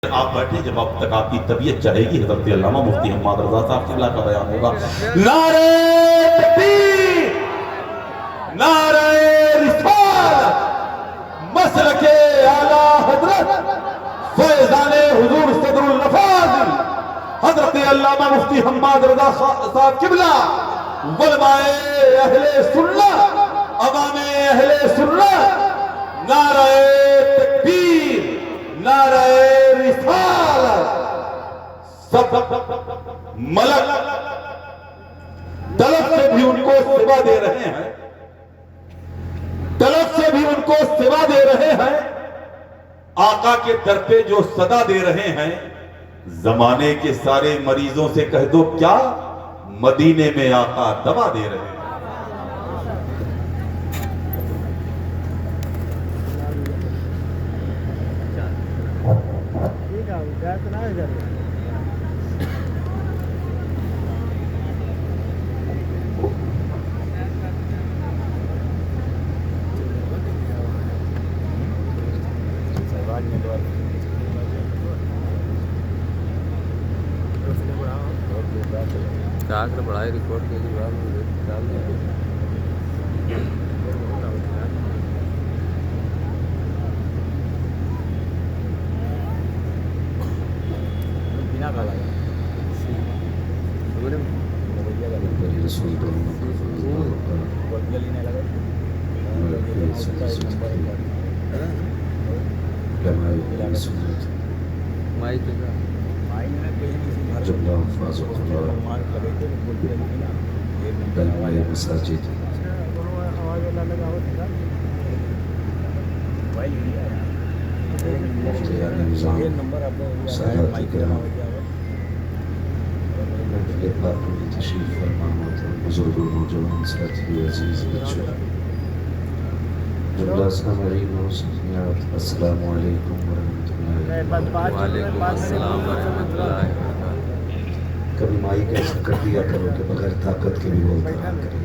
آپ بیٹھے جب اب تک آپ کی طبیعت چاہے گی حضرت علامہ مفتی حماد رضا صاحب قبلہ کا بیان ہوگا. نعرہ تکبیر، نعرہ رسالت، مسلک اعلیٰ حضرت فیضان حضور صدر الافاضل حضرت علامہ مفتی حماد رضا صاحب قبلہ، علماء اہل سنت، عوام اہل سنت، نعرہ تکبیر، نعرہ رسالت. سب ملک طلب سے بھی ان کو سوا دے رہے ہیں، طلب سے بھی ان کو سوا دے رہے ہیں. آقا کے در پہ جو صدا دے رہے ہیں، زمانے کے سارے مریضوں سے کہہ دو کیا مدینے میں آقا دوا دے رہے ہیں. بڑھائی ریکارڈ کے لیے ڈال دیں. مساجد سادات کرام پاک میں تشریف فرما ہوتا بزرگوں نوجوان ساتھی عزیز بچوں جملہ سامعین و سامعات السلام علیکم ورحمۃ اللہ. وعلیکم السلام ورحمۃ اللہ وبرکاتہ. کبھی مائی کا ایسا کر دیا کرو کہ بغیر طاقت کے بھی بولتا رہا کرے.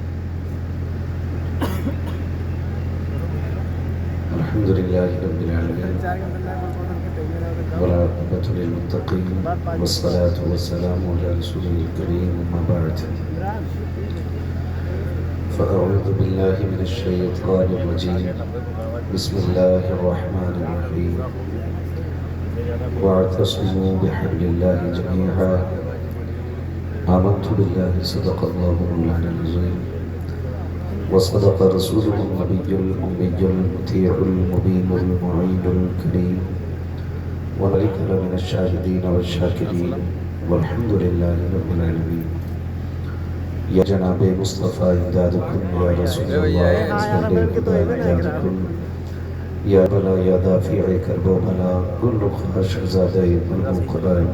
الحمدللہ رب العالمین والعاقبۃ للمتقین والصلاة والسلام علی رسول الکریم اما بعد فاعوذ باللہ من الشیطان الرجیم بسم اللہ الرحمن الرحیم واعتصموا بحبل اللہ جميعا آمنت بالله صدق الله مولانا العظيم وصدق رسوله النبي الأمي المطيع المبين المعين الكريم ونجعلنا من الشاهدين والشاكرين والحمد لله رب العالمين. يا جناب مصطفى امدادكم يا رسول الله اصبر الهدى امدادكم يا بلا يا دافع كرب بلا كل خاش زاده المنقبان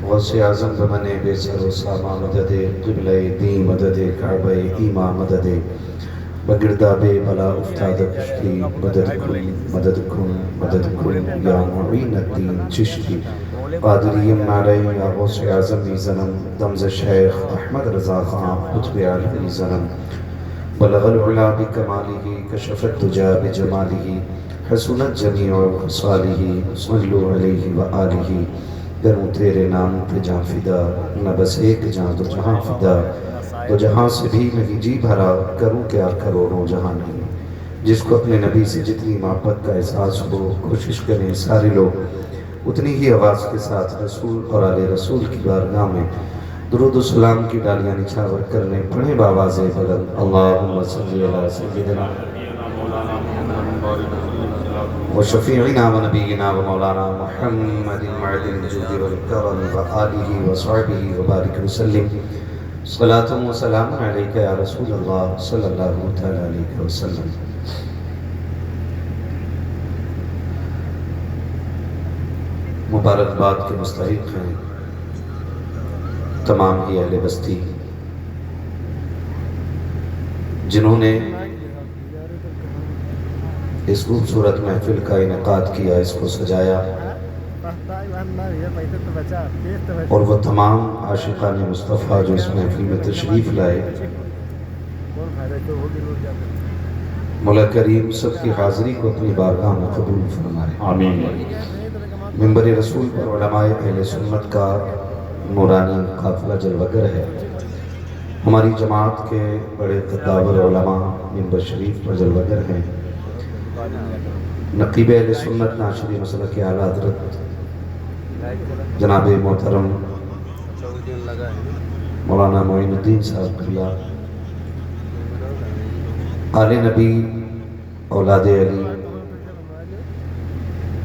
غوث اعظم بمن بے سر و ساما مدد قبلہ دی مدد کعبہ ایما مدد بگرداب بلا افتاد کشتی مدد کن مدد کن مدد کن یا معین الدین چشتی قادری مالی یا غوث اعظم زنم دمز شیخ احمد رضا خان قطب عالمی زنم بلغ العلا بکمالہ کشف الدجا بجمالہ حسنت جمیع خصالہ صلو علیہ وآلہ. کروں تیرے نام پہ جہاں فدا نہ بس ایک جہاں تو جہاں فدا تو جہاں سے بھی نہیں جی بھرا کروں کیا کروڑوں جہاں نہیں. جس کو اپنے نبی سے جتنی محبت کا احساس ہو کوشش کریں سارے لوگ اتنی ہی آواز کے ساتھ رسول اور آل رسول کی بارگاہ میں درود و سلام کی ڈالیاں نچھاور کرنے پڑھیں باواز بلند اللہم صلی علی سیدنا وشفیعنا ونبینا ومولانا محمد وعد الجود والکرم وآلہ وصحبہ وبارک وسلم. صلاة و سلام علیکہ یا رسول اللہ صلی اللہ تعالیٰ علیہ وسلم. مبارکباد کے مستحق ہیں تمام ہی اہل بستی جنہوں نے اس خوبصورت محفل کا انعقاد کیا، اس کو سجایا، اور وہ تمام عاشقان مصطفیٰ جو اس محفل میں تشریف لائے. مولا کریم سب کی حاضری کو اپنی بارگاہ میں قبول فرمائے. آمین. منبر رسول پر علماء اہل سنت کا نورانی قافلہ جلوگر ہے۔ ہماری جماعت کے بڑے قداور علماء منبر شریف پر جلوگر ہیں۔ نقیب اہل سنت ناشری مسلک اعلیٰ حضرت جناب محترم مولانا معین الدین صاحب قبلہ، آل نبی اولاد علی،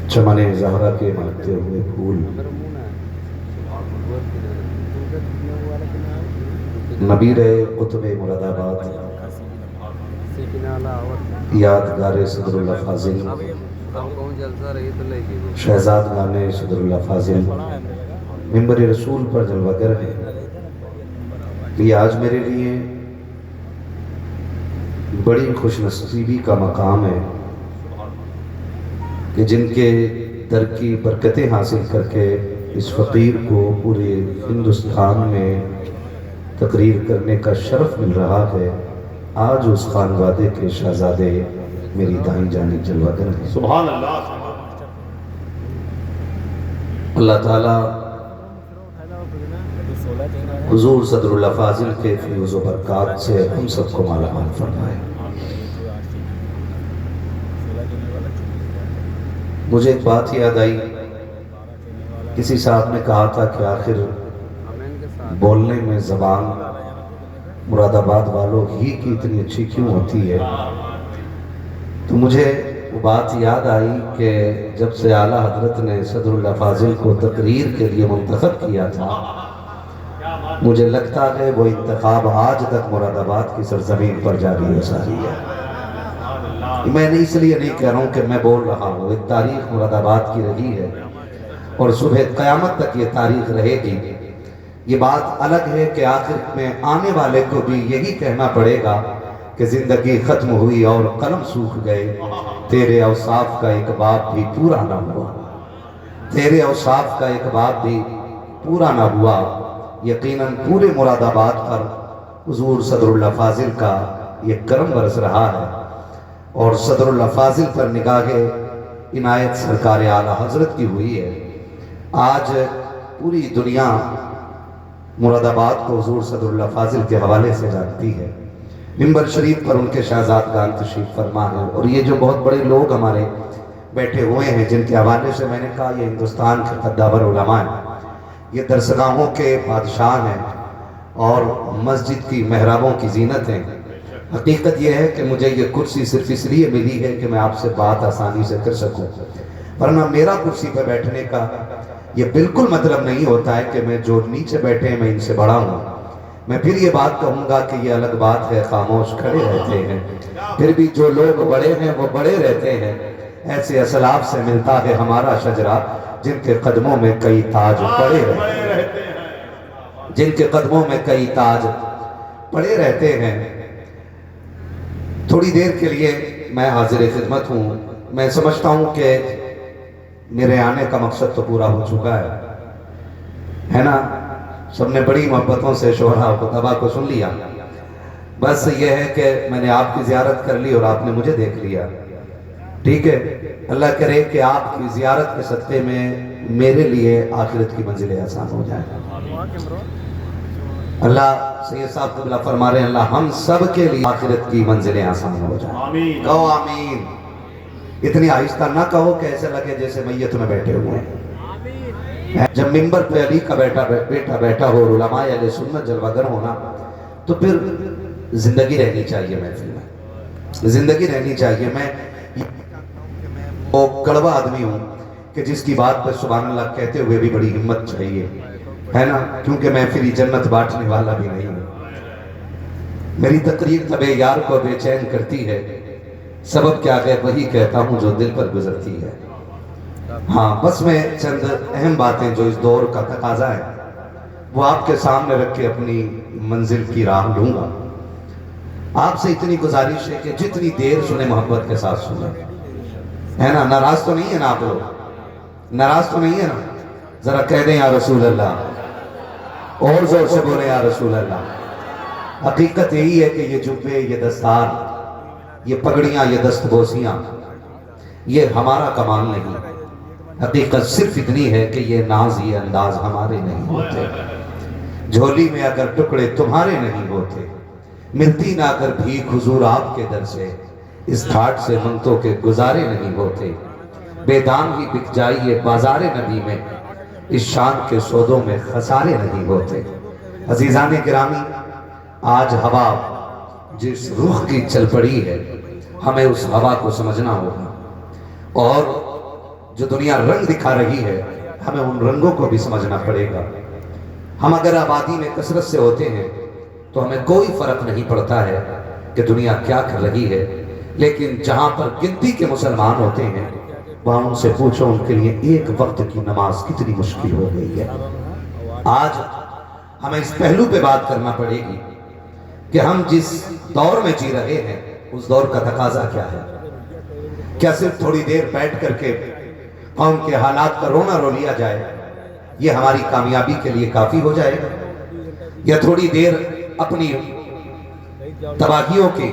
چمن زہرا کے مہکتے ہوئے پھول، نبیر قطب مراد آباد، یادگار صدر اللہ فاضل، شہزاد گانے صدر اللہ فاضل منبر رسول پر جلوگر ہے۔ یہ آج میرے لیے بڑی خوش نصیبی کا مقام ہے کہ جن کے در کی برکتیں حاصل کر کے اس فقیر کو پورے ہندوستان میں تقریر کرنے کا شرف مل رہا ہے۔ آج اس خانوادے کے شہزادے میری دائیں جانب جلوگر ہیں۔ سبحان اللہ۔ اللہ تعالیٰ حضور صدر اللہ فاضل کے فیوز و برکات سے ہم سب کو مالا مال فرمائے۔ مجھے ایک بات یاد آئی، کسی صاحب نے کہا تھا کہ آخر بولنے میں زبان مراد آباد والوں ہی کی اتنی اچھی کیوں ہوتی ہے؟ تو مجھے وہ بات یاد آئی کہ جب سے اعلیٰ حضرت نے صدر اللہ فاضل کو تقریر کے لیے منتخب کیا تھا، مجھے لگتا ہے وہ انتخاب آج تک مراد آباد کی سرزمین پر جاری و ساری ہے۔ میں نے اس لیے نہیں کہہ رہا ہوں کہ میں بول رہا ہوں، ایک تاریخ مراد آباد کی رہی ہے اور صبح قیامت تک یہ تاریخ رہے گی۔ یہ بات الگ ہے کہ آخر میں آنے والے کو بھی یہی کہنا پڑے گا کہ زندگی ختم ہوئی اور قلم سوکھ گئے، تیرے اوصاف کا ایک باب بھی پورا نہ ہوا، تیرے اوصاف کا ایک باب بھی پورا نہ ہوا۔ یقیناً پورے مراد آباد پر حضور صدر اللہ فاضل کا یہ کرم برس رہا ہے اور صدر اللہ فاضل پر نگاہ عنایت سرکار اعلیٰ حضرت کی ہوئی ہے۔ آج پوری دنیا مراد آباد کو حضور صدر اللہ فاضل کے حوالے سے جانتی ہے۔ منبر شریف پر ان کے شہزادگان تشریف فرما ہے اور یہ جو بہت بڑے لوگ ہمارے بیٹھے ہوئے ہیں جن کے حوالے سے میں نے کہا یہ ہندوستان کے قداور علماء ہیں، یہ درسگاہوں کے بادشاہ ہیں اور مسجد کی محرابوں کی زینت ہیں۔ حقیقت یہ ہے کہ مجھے یہ کرسی صرف اس لیے ملی ہے کہ میں آپ سے بات آسانی سے کر سکوں، ورنہ میرا کرسی پہ بیٹھنے کا یہ بالکل مطلب نہیں ہوتا ہے کہ میں جو نیچے بیٹھے ہیں میں ان سے بڑا ہوں۔ میں پھر یہ بات کہوں گا کہ یہ الگ بات ہے خاموش کھڑے رہتے ہیں، پھر بھی جو لوگ بڑے ہیں وہ بڑے رہتے ہیں۔ ایسے اسلاف سے ملتا ہے ہمارا شجرہ جن کے قدموں میں کئی تاج پڑے رہتے ہیں، جن کے قدموں میں کئی تاج پڑے رہتے ہیں۔ تھوڑی دیر کے لیے میں حاضر خدمت ہوں۔ میں سمجھتا ہوں کہ میرے آنے کا مقصد تو پورا ہو چکا ہے نا؟ سب نے بڑی محبتوں سے شعرا و خطبہ کو سن لیا، بس یہ ہے کہ میں نے آپ کی زیارت کر لی اور آپ نے مجھے دیکھ لیا، ٹھیک ہے؟ اللہ کرے کہ آپ کی زیارت کے صدقے میں میرے لیے آخرت کی منزلیں آسان ہو جائیں۔ اللہ سید صاحب قبلہ فرما رہے ہیں اللہ ہم سب کے لیے آخرت کی منزلیں آسان ہو جائیں۔ آمین۔ کہو آمین۔ اتنی آہستہ نہ کہو کہ ایسے لگے جیسے میت میں بیٹھے ہوئے ہیں۔ جب منبر پہ علی کا بیٹا بیٹھا ہو، علماء اہل سنت جلوگر ہونا، تو پھر زندگی رہنی چاہیے محفل میں، زندگی رہنی چاہیے۔ میں وہ کڑوا آدمی ہوں کہ جس کی بات پر سبحان اللہ کہتے ہوئے بھی بڑی ہمت چاہیے، ہے نا؟ کیونکہ میں پھر جنت بانٹنے والا بھی نہیں ہوں۔ میری تقریر طبع یار کو بے چین کرتی ہے، سبب کیا ہے وہی کہتا ہوں جو دل پر گزرتی ہے۔ ہاں بس میں چند اہم باتیں جو اس دور کا تقاضا ہے وہ آپ کے سامنے رکھ کے اپنی منزل کی راہ لوں گا۔ آپ سے اتنی گزارش ہے کہ جتنی دیر سنیں محبت کے ساتھ سنیں، ہے نا؟ ناراض تو نہیں ہے نا آپ لوگ؟ ناراض تو نہیں ہے نا؟ ذرا کہہ دیں یا رسول اللہ، اور زور سے بولیں یا رسول اللہ۔ حقیقت یہی ہے کہ یہ جبے، یہ دستار، یہ پگڑیاں، یہ دستبوسیاں، یہ ہمارا کمال نہیں، حقیقت صرف اتنی ہے کہ یہ ناز یہ انداز ہمارے نہیں ہوتے، جھولی میں اگر ٹکڑے تمہارے نہیں ہوتے، ملتی نہ اگر بھیک حضور آپ کے در سے، اس گھاٹ سے منتوں کے گزارے نہیں ہوتے، بے دام ہی بک جائیے بازار نبی میں، اس شان کے سودوں میں خسارے نہیں ہوتے۔ عزیزان گرامی، آج ہوا جس رخ کی چل پڑی ہے، ہمیں اس ہوا کو سمجھنا ہوگا، اور جو دنیا رنگ دکھا رہی ہے ہمیں ان رنگوں کو بھی سمجھنا پڑے گا۔ ہم اگر آبادی میں کثرت سے ہوتے ہیں تو ہمیں کوئی فرق نہیں پڑتا ہے کہ دنیا کیا کر رہی ہے، لیکن جہاں پر گنتی کے مسلمان ہوتے ہیں وہاں ان سے پوچھو ان کے لیے ایک وقت کی نماز کتنی مشکل ہو گئی ہے۔ آج ہمیں اس پہلو پہ بات کرنا پڑے گی کہ ہم جس دور میں جی رہے ہیں اس دور کا تقاضا کیا ہے۔ کیا صرف تھوڑی دیر بیٹھ کر کے قوم کے حالات کا رونا رو لیا جائے، یہ ہماری کامیابی کے لیے کافی ہو جائے گا؟ یا تھوڑی دیر اپنی تباہیوں کے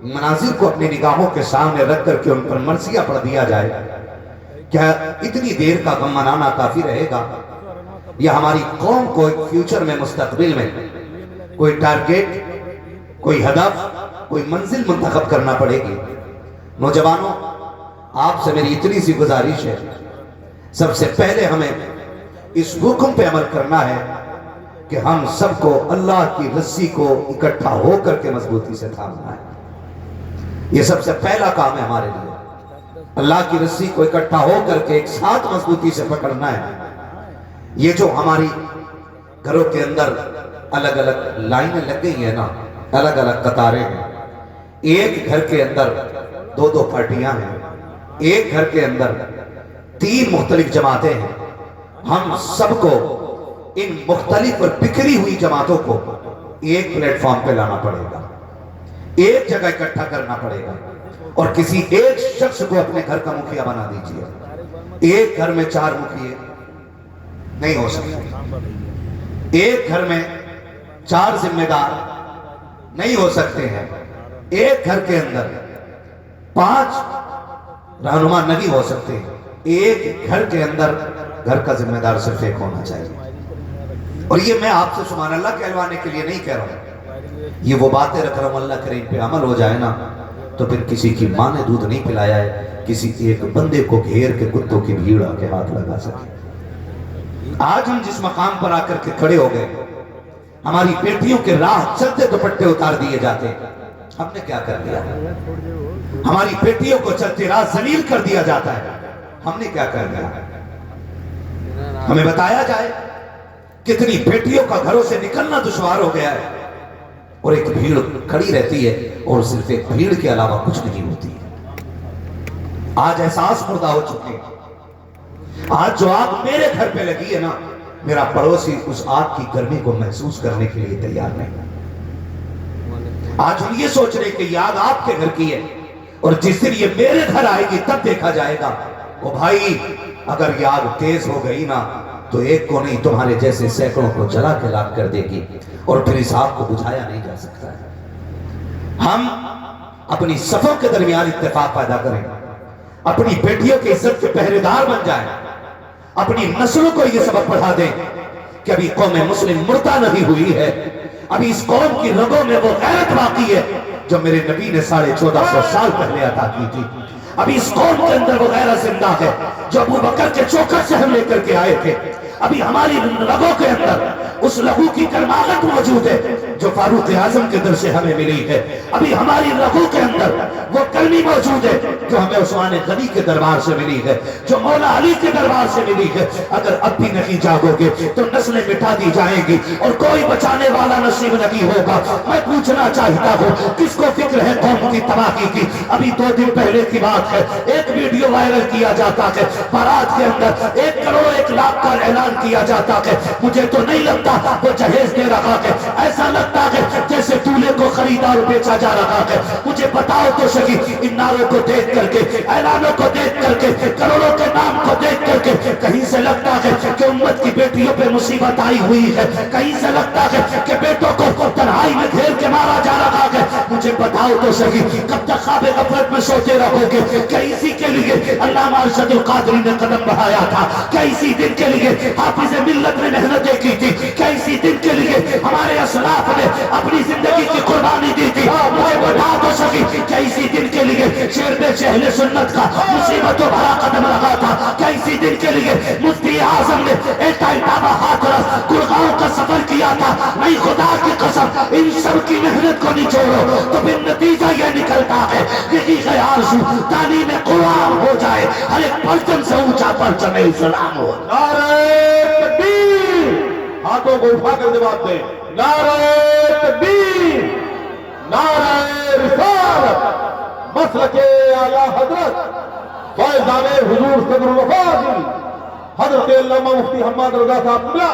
مناظر کو اپنی نگاہوں کے سامنے رکھ کر کے ان پر مرثیہ پڑھ دیا جائے، کیا اتنی دیر کا غم منانا کافی رہے گا؟ یا ہماری قوم کو ایک فیوچر میں، مستقبل میں کوئی ٹارگیٹ، کوئی ہدف، کوئی منزل منتخب کرنا پڑے گی؟ نوجوانوں، آپ سے میری اتنی سی گزارش ہے، سب سے پہلے ہمیں اس حکم پہ عمل کرنا ہے کہ ہم سب کو اللہ کی رسی کو اکٹھا ہو کر کے مضبوطی سے تھامنا ہے۔ یہ سب سے پہلا کام ہے ہمارے لیے، اللہ کی رسی کو اکٹھا ہو کر کے ایک ساتھ مضبوطی سے پکڑنا ہے۔ یہ جو ہماری گھروں کے اندر الگ الگ لائنیں لگ گئی ہیں نا، الگ الگ قطاریں ہیں، ایک گھر کے اندر دو دو پارٹیاں ہیں، ایک گھر کے اندر 3 مختلف جماعتیں ہیں، ہم سب کو ان مختلف اور بکھری ہوئی جماعتوں کو ایک پلیٹ فارم پہ لانا پڑے گا، ایک جگہ اکٹھا کرنا پڑے گا، اور کسی ایک شخص کو اپنے گھر کا مکھیا بنا دیجیے۔ ایک گھر میں 4 مکھیے نہیں ہو سکتے، ایک گھر میں 4 ذمہ دار نہیں ہو سکتے ہیں، ایک گھر کے اندر 5 رہنما نہیں ہو سکتے، ایک گھر کے اندر گھر کا ذمہ دار صرف ایک ہونا چاہیے۔ اور یہ میں آپ سے سبحان اللہ کہلوانے کے لیے نہیں کہہ رہا ہوں، یہ وہ باتیں رکھ رہا ہوں، اللہ کرے ان پہ عمل ہو جائے نا تو پھر کسی کی ماں نے دودھ نہیں پلایا ہے کسی ایک بندے کو گھیر کے کتوں کی بھیڑ آ کے ہاتھ لگا سکے۔ آج ہم جس مقام پر آ کر کے کھڑے ہو گئے، ہماری بیٹیوں کے راہ چلتے دوپٹے اتار دیے جاتے ہیں، ہم نے کیا کر دیا؟ ہماری بیٹیوں کو چلتے راہ ذلیل کر دیا جاتا ہے، ہم نے کیا کر دیا؟ ہمیں بتایا جائے کتنی بیٹیوں کا گھروں سے نکلنا دشوار ہو گیا ہے، اور ایک بھیڑ کھڑی رہتی ہے اور صرف ایک بھیڑ کے علاوہ کچھ نہیں ہوتی ہے۔ آج احساس مردہ ہو چکے ہیں۔ آج جو آگ میرے گھر پہ لگی ہے نا، میرا پڑوسی اس آگ کی گرمی کو محسوس کرنے کے لیے تیار نہیں۔ آج ہم یہ سوچ رہے کہ یہ آگ آپ کے گھر کی ہے، اور جس دن یہ میرے گھر آئے گی تب دیکھا جائے گا۔ او بھائی، اگر یہ آگ تیز ہو گئی نا تو ایک کو نہیں تمہارے جیسے سینکڑوں کو جلا کے لاک کر دے گی، اور پھر اس آگ کو بجھایا نہیں جا سکتا ہے۔ ہم اپنی صفوں کے درمیان اتفاق پیدا کریں، اپنی بیٹیوں کی عزت کے پہرے دار بن جائیں، اپنی نسلوں کو یہ سبق پڑھا دیں کہ ابھی قوم مسلم مردہ نہیں ہوئی ہے، ابھی اس قوم کی رگوں میں وہ غیرت باقی ہے جو میرے نبی نے 1450 سال پہلے عطا کی تھی۔ ابھی اس قوم کے اندر وہ غیرت زندہ ہے جو ابو بکر کے چوکر سے ہم لے کر کے آئے تھے۔ ابھی ہماری رگوں کے اندر اس لہو کی گرماہٹ موجود ہے جو فاروق اعظم کے در سے ہمیں ملی ہے۔ ابھی ہماری رگوں کے اندر وہ گرمی موجود ہے جو ہمیں عثمان غنی کے دربار سے ملی ہے، جو مولا علی کے دربار سے ملی ہے۔ اگر اب بھی نہیں جاگو گے تو نسلیں مٹا دی جائیں گی اور کوئی بچانے والا نصیب نہیں ہوگا۔ میں پوچھنا چاہتا ہوں کس کو فکر ہے قوم کی تباہی کی؟ ابھی 2 دن پہلے کی بات ہے، ایک ویڈیو وائرل کیا جاتا ہے، بارات کے اندر 1 کروڑ 1 لاکھ کا اعلان کیا جاتا ہے۔ مجھے تو نہیں لگتا وہ جہیز دے رہا ہے، ایسا لگتا ہے جیسے دولہے کو خریدا اور بیچا جا رہا ہے۔ مجھے بتاؤ تو صحیح، ان نعروں کو دیکھ کر کے، اعلانوں کو دیکھ کر کے، کروڑوں کے نام کو دیکھ کر کے کہیں سے لگتا ہے کہ امت کی بیٹیوں پہ مصیبت آئی ہوئی ہے، کہیں سے لگتا ہے کہ بیٹوں کو تنہائی میں گھیر کے مارا جا رہا ہے۔ مجھے بتاؤ تو صحیح کب تک خواب غفلت میں سوتے رہو گے؟ کیا اسی کے لیے علامہ ارشد القادری نے قدم بڑھایا تھا؟ کیا اسی دن کے لیے حافظ ملت نے محنتیں کی تھی؟ کیا اسی دن کے لیے ہمارے اسلاف نے اپنی زندگی کی قربانی دی تھی؟ مجھے بتا تو صحیح کیا اسی دن کے لیے شیر پیش اہل سنت کا مصیبتوں بھرا قدم لگا تھا؟ کیا اسی دن کے لیے مفتی اعظم نے اٹاپا ہاتھرس گڑگاؤں کا سفر کیا تھا؟ نہیں، خدا کی قسم ان سب کی محنت کو نچوڑو تو پھر نتیجہ یہ نکلتا ہے یہی خیال سو تعلیم قرآن ہو جائے، ہر ایک پرچم سے اونچا پرچم اسلام ہو۔ نعرہ تکبیر، ہاتھوں کو اٹھا کر جواب دیں، نعرہ تکبیر، نعرہ رسالت، مسلک اعلیٰ حضرت فیضان حضور صدر الوفا حضرت علامہ مفتی حماد رضا صاحب قبلہ۔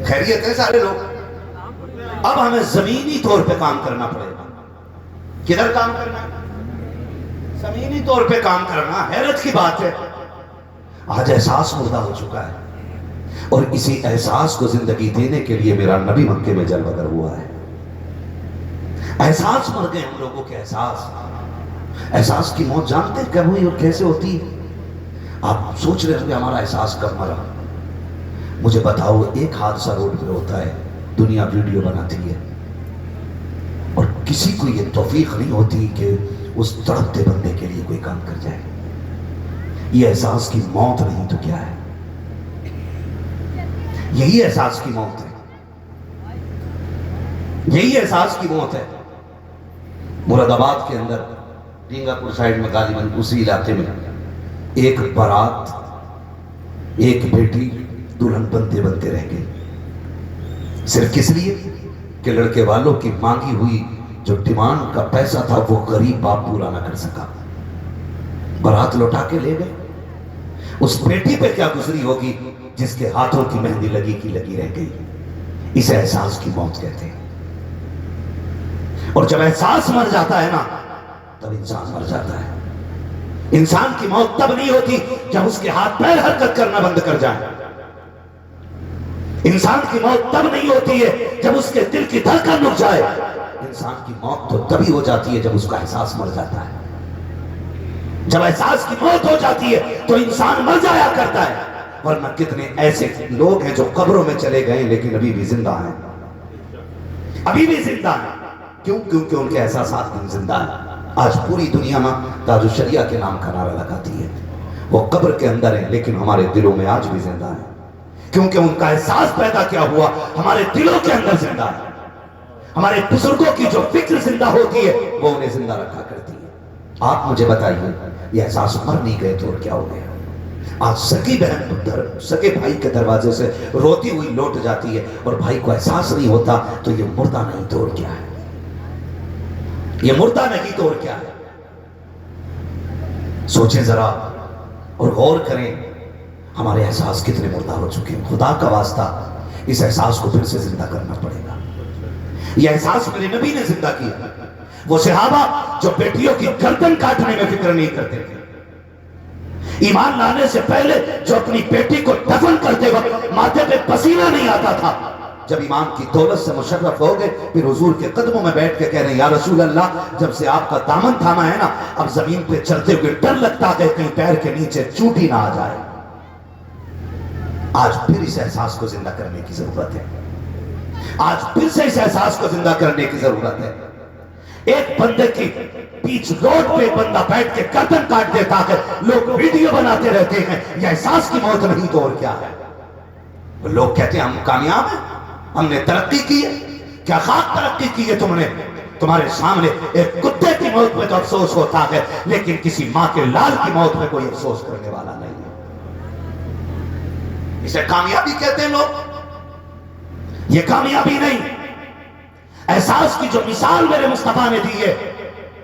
خیریت ہے سارے لوگ؟ اب ہمیں زمینی طور پہ کام کرنا پڑے گا۔ کدھر کام کرنا ہے؟ زمینی طور پہ کام کرنا۔ حیرت کی بات ہے آج احساس مردہ ہو چکا ہے، اور اسی احساس کو زندگی دینے کے لیے میرا نبی مکے میں جلوہ گر ہوا ہے۔ احساس مر گئے ہم لوگوں کے احساس کی موت جانتے کب ہوئی اور کیسے ہوتی ہے؟ آپ سوچ رہے ہوں ہمارا احساس کب مرا؟ مجھے بتاؤ، ایک حادثہ روڈ پہ ہوتا ہے، دنیا ویڈیو بناتی ہے، اور کسی کو یہ توفیق نہیں ہوتی کہ اس تڑپتے بندے کے لیے کوئی کام کر جائے۔ یہ احساس کی موت نہیں تو کیا ہے؟ یہی احساس کی موت ہے، یہی احساس کی موت ہے۔ مراد آباد کے اندر ڈینگا پور سائیڈ میں غالباً اسی علاقے میں ایک بارات، ایک بیٹی دلہن بنتے بنتے رہ گئی، صرف کس لیے کہ لڑکے والوں کی مانگی ہوئی جو ڈیمانڈ کا پیسہ تھا وہ غریب باپ پورا نہ کر سکا، بارات لوٹا کے لے گئے۔ اس بیٹی پہ کیا گزری ہوگی جس کے ہاتھوں کی مہندی لگی کی لگی رہ گئی؟ اسے احساس کی موت کہتے ہیں۔ اور جب احساس مر جاتا ہے نا تب انسان مر جاتا ہے۔ انسان کی موت تب نہیں ہوتی جب اس کے ہاتھ پیر حرکت کرنا بند کر جائیں۔ انسان کی موت تب نہیں ہوتی ہے جب اس کے دل کی دھڑکن رک جائے۔ انسان کی موت تو تبھی ہو جاتی ہے جب اس کا احساس مر جاتا ہے۔ جب احساس کی موت ہو جاتی ہے تو انسان مر جایا کرتا ہے۔ ورنہ کتنے ایسے لوگ ہیں جو قبروں میں چلے گئے لیکن ابھی بھی زندہ ہیں، ابھی بھی زندہ ہیں۔ کیوں؟ کیونکہ ان کے احساسات بھی زندہ ہیں۔ آج پوری دنیا میں تاج الشریعہ کے نام کا نعرہ لگاتی ہے، وہ قبر کے اندر ہیں لیکن ہمارے دلوں میں آج بھی زندہ ہیں، کیونکہ ان کا احساس پیدا کیا ہوا ہمارے دلوں کے اندر زندہ ہے۔ ہمارے بزرگوں کی جو فکر زندہ ہوتی ہے وہ انہیں زندہ رکھا کرتی ہے۔ آپ مجھے بتائیے، یہ احساس مر نہیں گئے تو اور کیا ہو گیا؟ آج سکی بہن سکے بھائی کے دروازے سے روتی ہوئی لوٹ جاتی ہے اور بھائی کو احساس نہیں ہوتا، تو یہ مردہ نہیں تو اور کیا ہے؟ یہ مردہ نہیں تو اور کیا ہے؟ سوچیں ذرا اور غور کریں، ہمارے احساس کتنے مردہ ہو چکے ہیں۔ خدا کا واسطہ اس احساس کو پھر سے زندہ کرنا پڑے گا۔ یہ احساس میرے نبی نے زندہ کیا۔ وہ صحابہ جو بیٹیوں کی گردن کاٹنے میں فکر نہیں کرتے تھے، ایمان لانے سے پہلے جو اپنی بیٹی کو دفن کرتے وقت ماتھے پہ پسینہ نہیں آتا تھا، جب ایمان کی دولت سے مشرف ہو گئے پھر حضور کے قدموں میں بیٹھ کے کہہ رہے ہیں یا رسول اللہ، جب سے آپ کا دامن تھاما ہے نا، اب زمین پہ چلتے ہوئے ڈر لگتا ہے کہیں پیر کے نیچے چوٹی نہ آ جائے۔ آج پھر اس احساس کو زندہ کرنے کی ضرورت ہے، آج پھر سے اس احساس کو زندہ کرنے کی ضرورت ہے۔ ایک بندے کی بیچ روڈ پہ ایک بندہ بیٹھ کے گردن کاٹ دیتا ہے، لوگ ویڈیو بناتے رہتے ہیں، یہ احساس کی موت نہیں تو اور کیا ہے؟ لوگ کہتے ہیں ہم کامیاب ہیں، ہم نے ترقی کی ہے۔ کیا خاک ترقی کی ہے تم نے؟ تمہارے سامنے ایک کتے کی موت پہ تو افسوس ہوتا ہے لیکن کسی ماں کے لال کی موت پہ کوئی افسوس کرنے والا نہیں ہے۔ اسے کامیابی کہتے ہیں لوگ، یہ کامیابی نہیں۔ احساس کی جو مثال میرے مصطفیٰ نے دی ہے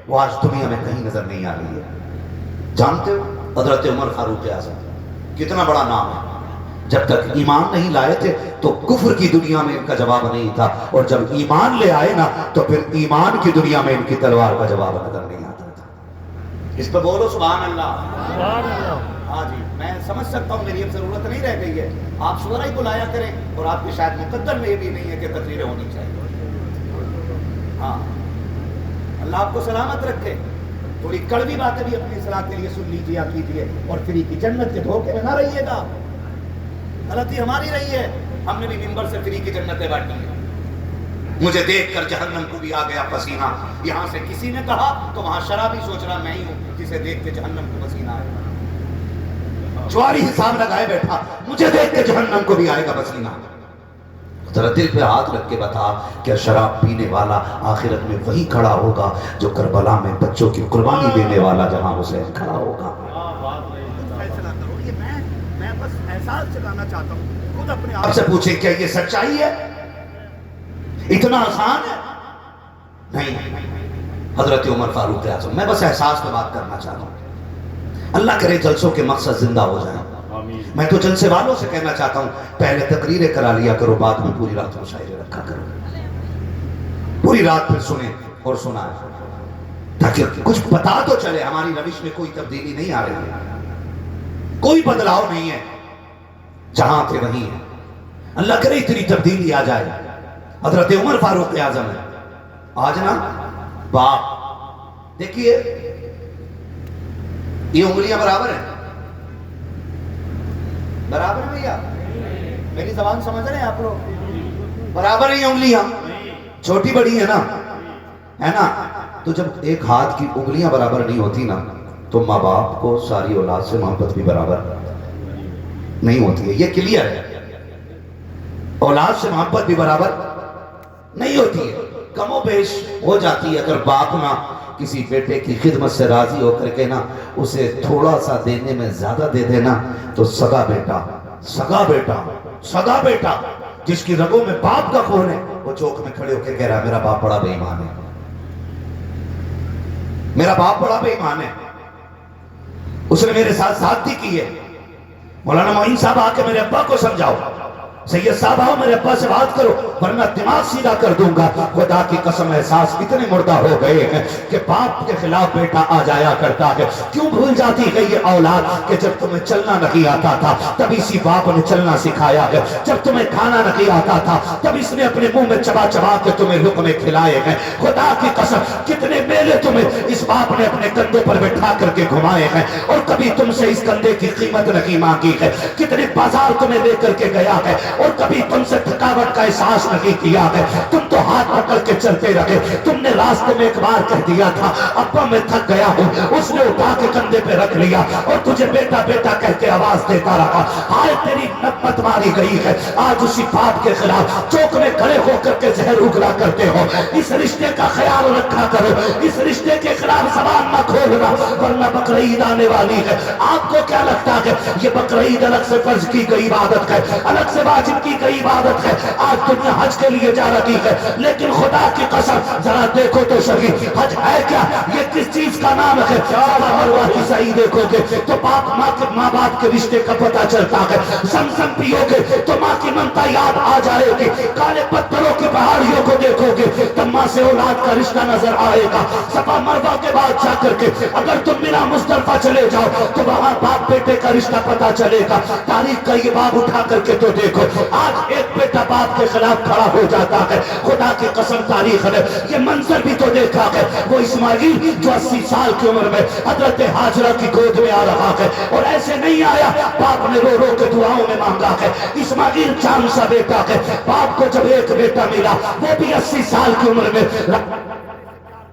وہ آج دنیا میں کہیں نظر نہیں آ رہی ہے۔ جانتے ہو حضرت عمر فاروق اعظم کتنا بڑا نام ہے، جب تک ایمان نہیں لائے تھے تو کفر کی دنیا میں ان کا جواب نہیں تھا، اور جب ایمان لے آئے نا تو پھر ایمان کی دنیا میں ان کی تلوار کا جواب نظر نہیں آتا تھا۔ اس پہ بولو سبحان اللہ۔ ہاں جی، میں سمجھ سکتا ہوں میری اب ضرورت نہیں رہ گئی ہے، آپ سورہ ہی بلایا کریں، اور آپ کی شاید مقدر میں یہ بھی نہیں ہے کہ تقریریں ہونی چاہیے۔ ہاں، اللہ آپ کو سلامت رکھے۔ تھوڑی کڑوی باتیں بھی اپنی اصلاح کے لیے سن لیجیے کیجیے، اور فری کی جنت کے دھوکے میں نہ رہیے گا۔ غلطی ہماری رہی ہے، ہم نے بھی ممبر سے فری کی جنتیں بانٹی ہیں۔ مجھے دیکھ کر جہنم کو بھی آ گیا پسینہ، یہاں سے کسی نے کہا تو وہاں شرابی سوچ رہا میں ہی ہوں جسے دیکھ کے جہنم کو پسینہ آئے۔ جواری حساب لگائے بیٹھا، مجھے دیکھ کے جہنم کو بھی آئے گا پسینہ۔ ذرا دل پہ ہاتھ رکھ کے بتا، کیا شراب پینے والا آخرت میں وہی کھڑا ہوگا جو کربلا میں بچوں کی قربانی دینے والا جہاں حسین کھڑا ہوگا؟ فیصلہ کرو، یہ میں بس احساس جگانا چاہتا ہوں۔ خود اپنے آپ سے پوچھیں کیا یہ سچائی ہے؟ اتنا آسان ہے؟ نہیں۔ حضرت عمر فاروق اعظم، میں بس احساس پہ بات کرنا چاہتا ہوں۔ اللہ کرے جلسوں کے مقصد زندہ ہو جائیں۔ میں تو جلسے والوں سے کہنا چاہتا ہوں، پہلے تقریریں کرا لیا کرو، بعد میں پوری رات مشاعرے رکھا کرو، پوری رات پھر سنیں اور سنائیں، تاکہ کچھ پتا تو چلے ہماری روش میں کوئی تبدیلی نہیں آ رہی ہے، کوئی بدلاؤ نہیں ہے، جہاں تھے وہیں ہے۔ اللہ کرے اتنی تبدیلی آ جائے۔ حضرت عمر فاروق اعظم ہے آج نا باپ، دیکھیے یہ انگلیاں برابر ہیں، برابر ہے بھیا؟ میری زبان سمجھ رہے ہیں آپ لوگ؟ برابر ہیں یہ انگلیاں؟ چھوٹی بڑی ہے نا؟ تو جب ایک ہاتھ کی انگلیاں برابر نہیں ہوتی نا، تو ماں باپ کو ساری اولاد سے محبت بھی برابر نہیں ہوتی ہے۔ یہ کلیئر ہے، اولاد سے محبت بھی برابر نہیں ہوتی ہے، کم و بیش ہو جاتی ہے۔ اگر باپ نہ کسی بیٹے کی خدمت سے راضی ہو کر کے نا اسے تھوڑا سا دینے میں زیادہ دے دینا، تو سگا بیٹا جس کی رگوں میں باپ کا خون ہے، وہ چوک میں کھڑے ہو کے کہہ رہا ہے میرا باپ بڑا بے ایمان ہے، میرا باپ بڑا بے ایمان ہے، اس نے میرے ساتھ زیادتی کی ہے۔ مولانا معین صاحب آ کے میرے ابا کو سمجھاؤ، سید صاحب آؤ میرے ابا سے بات کرو ورنہ دماغ سیدھا کر دوں گا۔ خدا کی قسم احساس اتنے مردہ ہو گئے ہیں کہ باپ کے خلاف بیٹا آ جایا کرتا ہے۔ کیوں بھول جاتی ہے یہ اولاد کہ جب تمہیں چلنا نہیں آتا تھا تب اسی باپ نے چلنا سکھایا ہے، جب تمہیں کھانا نہیں آتا تھا تب اس نے اپنے منہ میں چبا چبا کے تمہیں لقمے کھلائے ہیں۔ خدا کی قسم کتنے میلے تمہیں اس باپ نے اپنے کندھے پر بٹھا کر کے گھمائے ہیں اور کبھی تم سے اس کندھے کی قیمت نہیں مانگی ہے۔ کتنے بازار تمہیں لے کر کے گیا ہے اور کبھی تم سے تھکاوٹ کا احساس نہیں کیا ہے، تم تو ہاتھ پکڑ کے چلتے رہے۔ تم نے راستے میں ایک بار کہہ دیا تھا ابا میں تھک گیا ہوں، اس نے اٹھا کے کندھے پہ رکھ لیا اور تجھے بیٹا بیٹا کہہ کے آواز دیتا رہا۔ آج تیری نبت ماری گئی ہے، آج اسی باپ کے خلاف چوک میں کھڑے ہو کر کے زہر اگلا کرتے ہو۔ اس رشتے کا خیال رکھا کرو، اس رشتے کے خلاف زبان نہ کھولنا ورنہ بقرعید آنے والی ہے۔ آپ کو کیا لگتا ہے یہ بقرعید الگ سے فرض کی گئی عبادت ہے، الگ سے واجب کی گئی عبادت ہے؟ آج دنیا حج کے لیے جا رہی ہے، لیکن خدا کی قسم ذرا دیکھو تو صحیح حج ہے کیا؟ یہ کس چیز کا نام ہے؟ صفا مروہ کی صحیح دیکھو گے تو ماں باپ کے رشتے کا پتہ چلتا ہے، زمزم پیو گے تو ماں کی ممتا یاد آ جائے گی، کالے پتھروں کی پہاڑیوں کو دیکھو گے تو ماں سے اولاد کا رشتہ نظر آئے گا۔ صفا مروہ کے بعد جا کر کے اگر تم مینا مزدلفہ چلے جاؤ تو وہاں باپ بیٹے کا رشتہ پتہ چلے گا۔ تاریخ کا یہ باب اٹھا کر کے تو دیکھو، آج ایک بیٹا باپ کے خلاف کھڑا ہو جاتا ہے۔ خدا کی قسم تاریخ نے یہ منظر بھی تو دیکھا ہے، وہ اسماعیل جو 80 سال کی عمر میں حضرت ہاجرہ کی گود میں آ رہا ہے اور ایسے نہیں آیا، باپ نے رو رو کے دعاؤں میں مانگا ہے۔ اسماعیل چاند سا بیٹا ہے، باپ کو جب ایک بیٹا ملا وہ بھی 80 سال کی عمر میں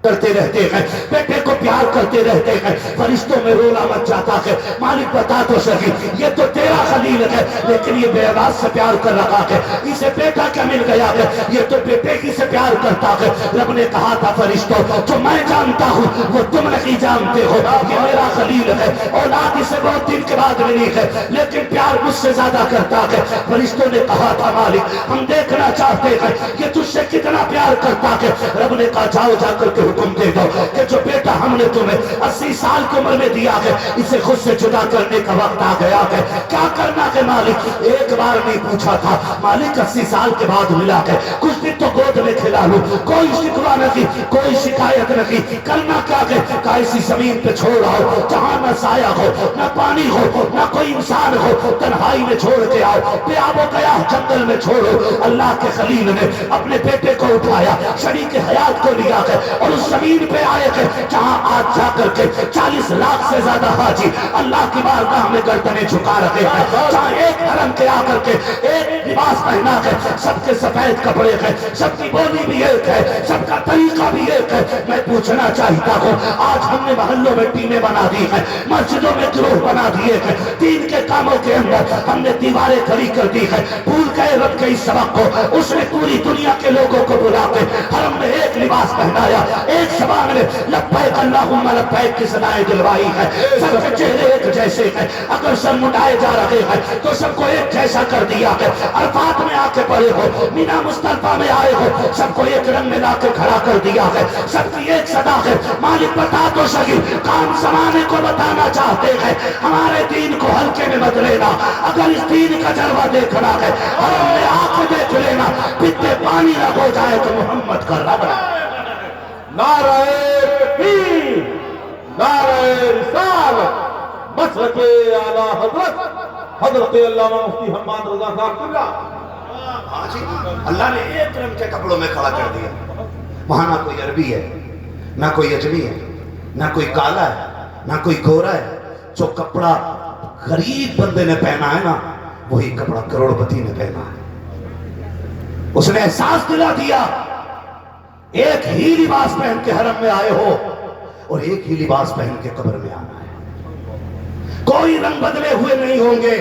کرتے رہتے ہیں، بیٹے کو پیار کرتے رہتے ہیں، فرشتوں میں رولا مچ جاتا ہے۔ مالک بتا تو صحیح یہ تو تیرا خلیل ہے لیکن یہ بے آواز سے پیار کر رہا ہے، اسے بیٹا کیا مل گیا ہے؟ یہ تو بیٹے کی سے پیار کرتا ہے۔ رب نے کہا تھا فرشتوں جو میں جانتا ہوں وہ تم نہیں جانتے ہو، یہ میرا خلیل ہے، اولاد اسے بہت دن کے بعد ملی ہے لیکن پیار مجھ سے زیادہ کرتا ہے۔ فرشتوں نے کہا تھا مالک ہم دیکھنا چاہتے ہیں یہ تجھ سے کتنا پیار کرتا ہے۔ رب نے کہا جاؤ جا کر کے حکم دے دو کہ جو بیٹا ہم نے تمہیں 80 سال کی عمر میں دیا ہے اسے خود سے جدا کرنے کا وقت آ گیا ہے۔ کیا کرنا ہے مالک؟ ایک بار نہیں پوچھا تھا مالک 80 سال کے بعد ملا ہے، کچھ دن تو گود گود میں کھلا لوں. کوئی شکوہ نہ کی, کوئی شکایت نہ کی. کرنا کیا کہ ایسی زمین پہ چھوڑ آؤ جہاں نہ سایہ ہو, نہ پانی ہو, نہ کوئی انسان ہو. تنہائی میں چھوڑ کے آؤ. پیاب و گیا جنگل میں چھوڑو. اللہ کے خلیل نے اپنے بیٹے کو اٹھایا, شریک حیات کو لیا ہے اور اس زمین پہ آئے تھے جہاں آج جا کر کے 40 لاکھ سے زیادہ حاجی اللہ کی بارگاہ میں گردنیں جھکا رہے ہیں. جہاں ایک حرم کے آ کر کے ایک لباس پہنا ہے, سب کے سفید کپڑے ہیں, سب کی بولی بھی ایک ہے, سب کا طریقہ بھی ایک ہے. میں پوچھنا چاہتا ہوں, آج ہم نے محلوں میں ٹیمیں بنا دی ہیں, مسجدوں میں گروہ بنا دیے ہیں, دین کے کاموں کے اندر ہم نے دیواریں کھڑی کر دی ہیں. بھول گئے رب کے اس سبق کو. اس نے پوری دنیا کے لوگوں کو بلا کے حرم میں ایک لباس پہنایا, ایک زبان میں لبیک اللہم لبیک کی صدائیں دلوائی ہے. سب کے چہرے ایک جیسے ہیں, اگر سر مٹائے جا رہے ہیں تو سب کو ایک جیسا کر دیا ہے. عرفات میں آ کے پڑے ہو, مینا مصطلفہ میں آئے ہو, سب کو ایک رنگ میں لا کے کھڑا کر دیا ہے. سب کی ایک صدا ہے, مالک بتا تو سکی کام زمانے کو بتانا چاہتے ہیں. ہمارے دین کو ہلکے میں مت لینا. اگر اس دین کا جلوہ دیکھنا ہے حرم میں آ کے دیکھ لینا. پتے پانی نہ ہو جائے تو محمد کا رب ہے. نعرہ تکبیر, نعرہ رسالت, مسلک اعلیٰ حضرت علامہ مفتی حماد رضا صاحب قبلہ. ہاں جی, اللہ نے ایک رنگ کے کپڑوں میں کھڑا کر دیا. وہاں نہ کوئی عربی ہے, نہ کوئی اجمی ہے, نہ کوئی کالا ہے, نہ کوئی گورا ہے. جو کپڑا غریب بندے نے پہنا ہے نا, وہی کپڑا کروڑ پتی نے پہنا ہے. اس نے احساس دلا دیا, ایک ہی لباس پہن کے حرم میں آئے ہو اور ایک ہی لباس پہن کے قبر میں آنا ہے. کوئی رنگ بدلے ہوئے نہیں ہوں گے,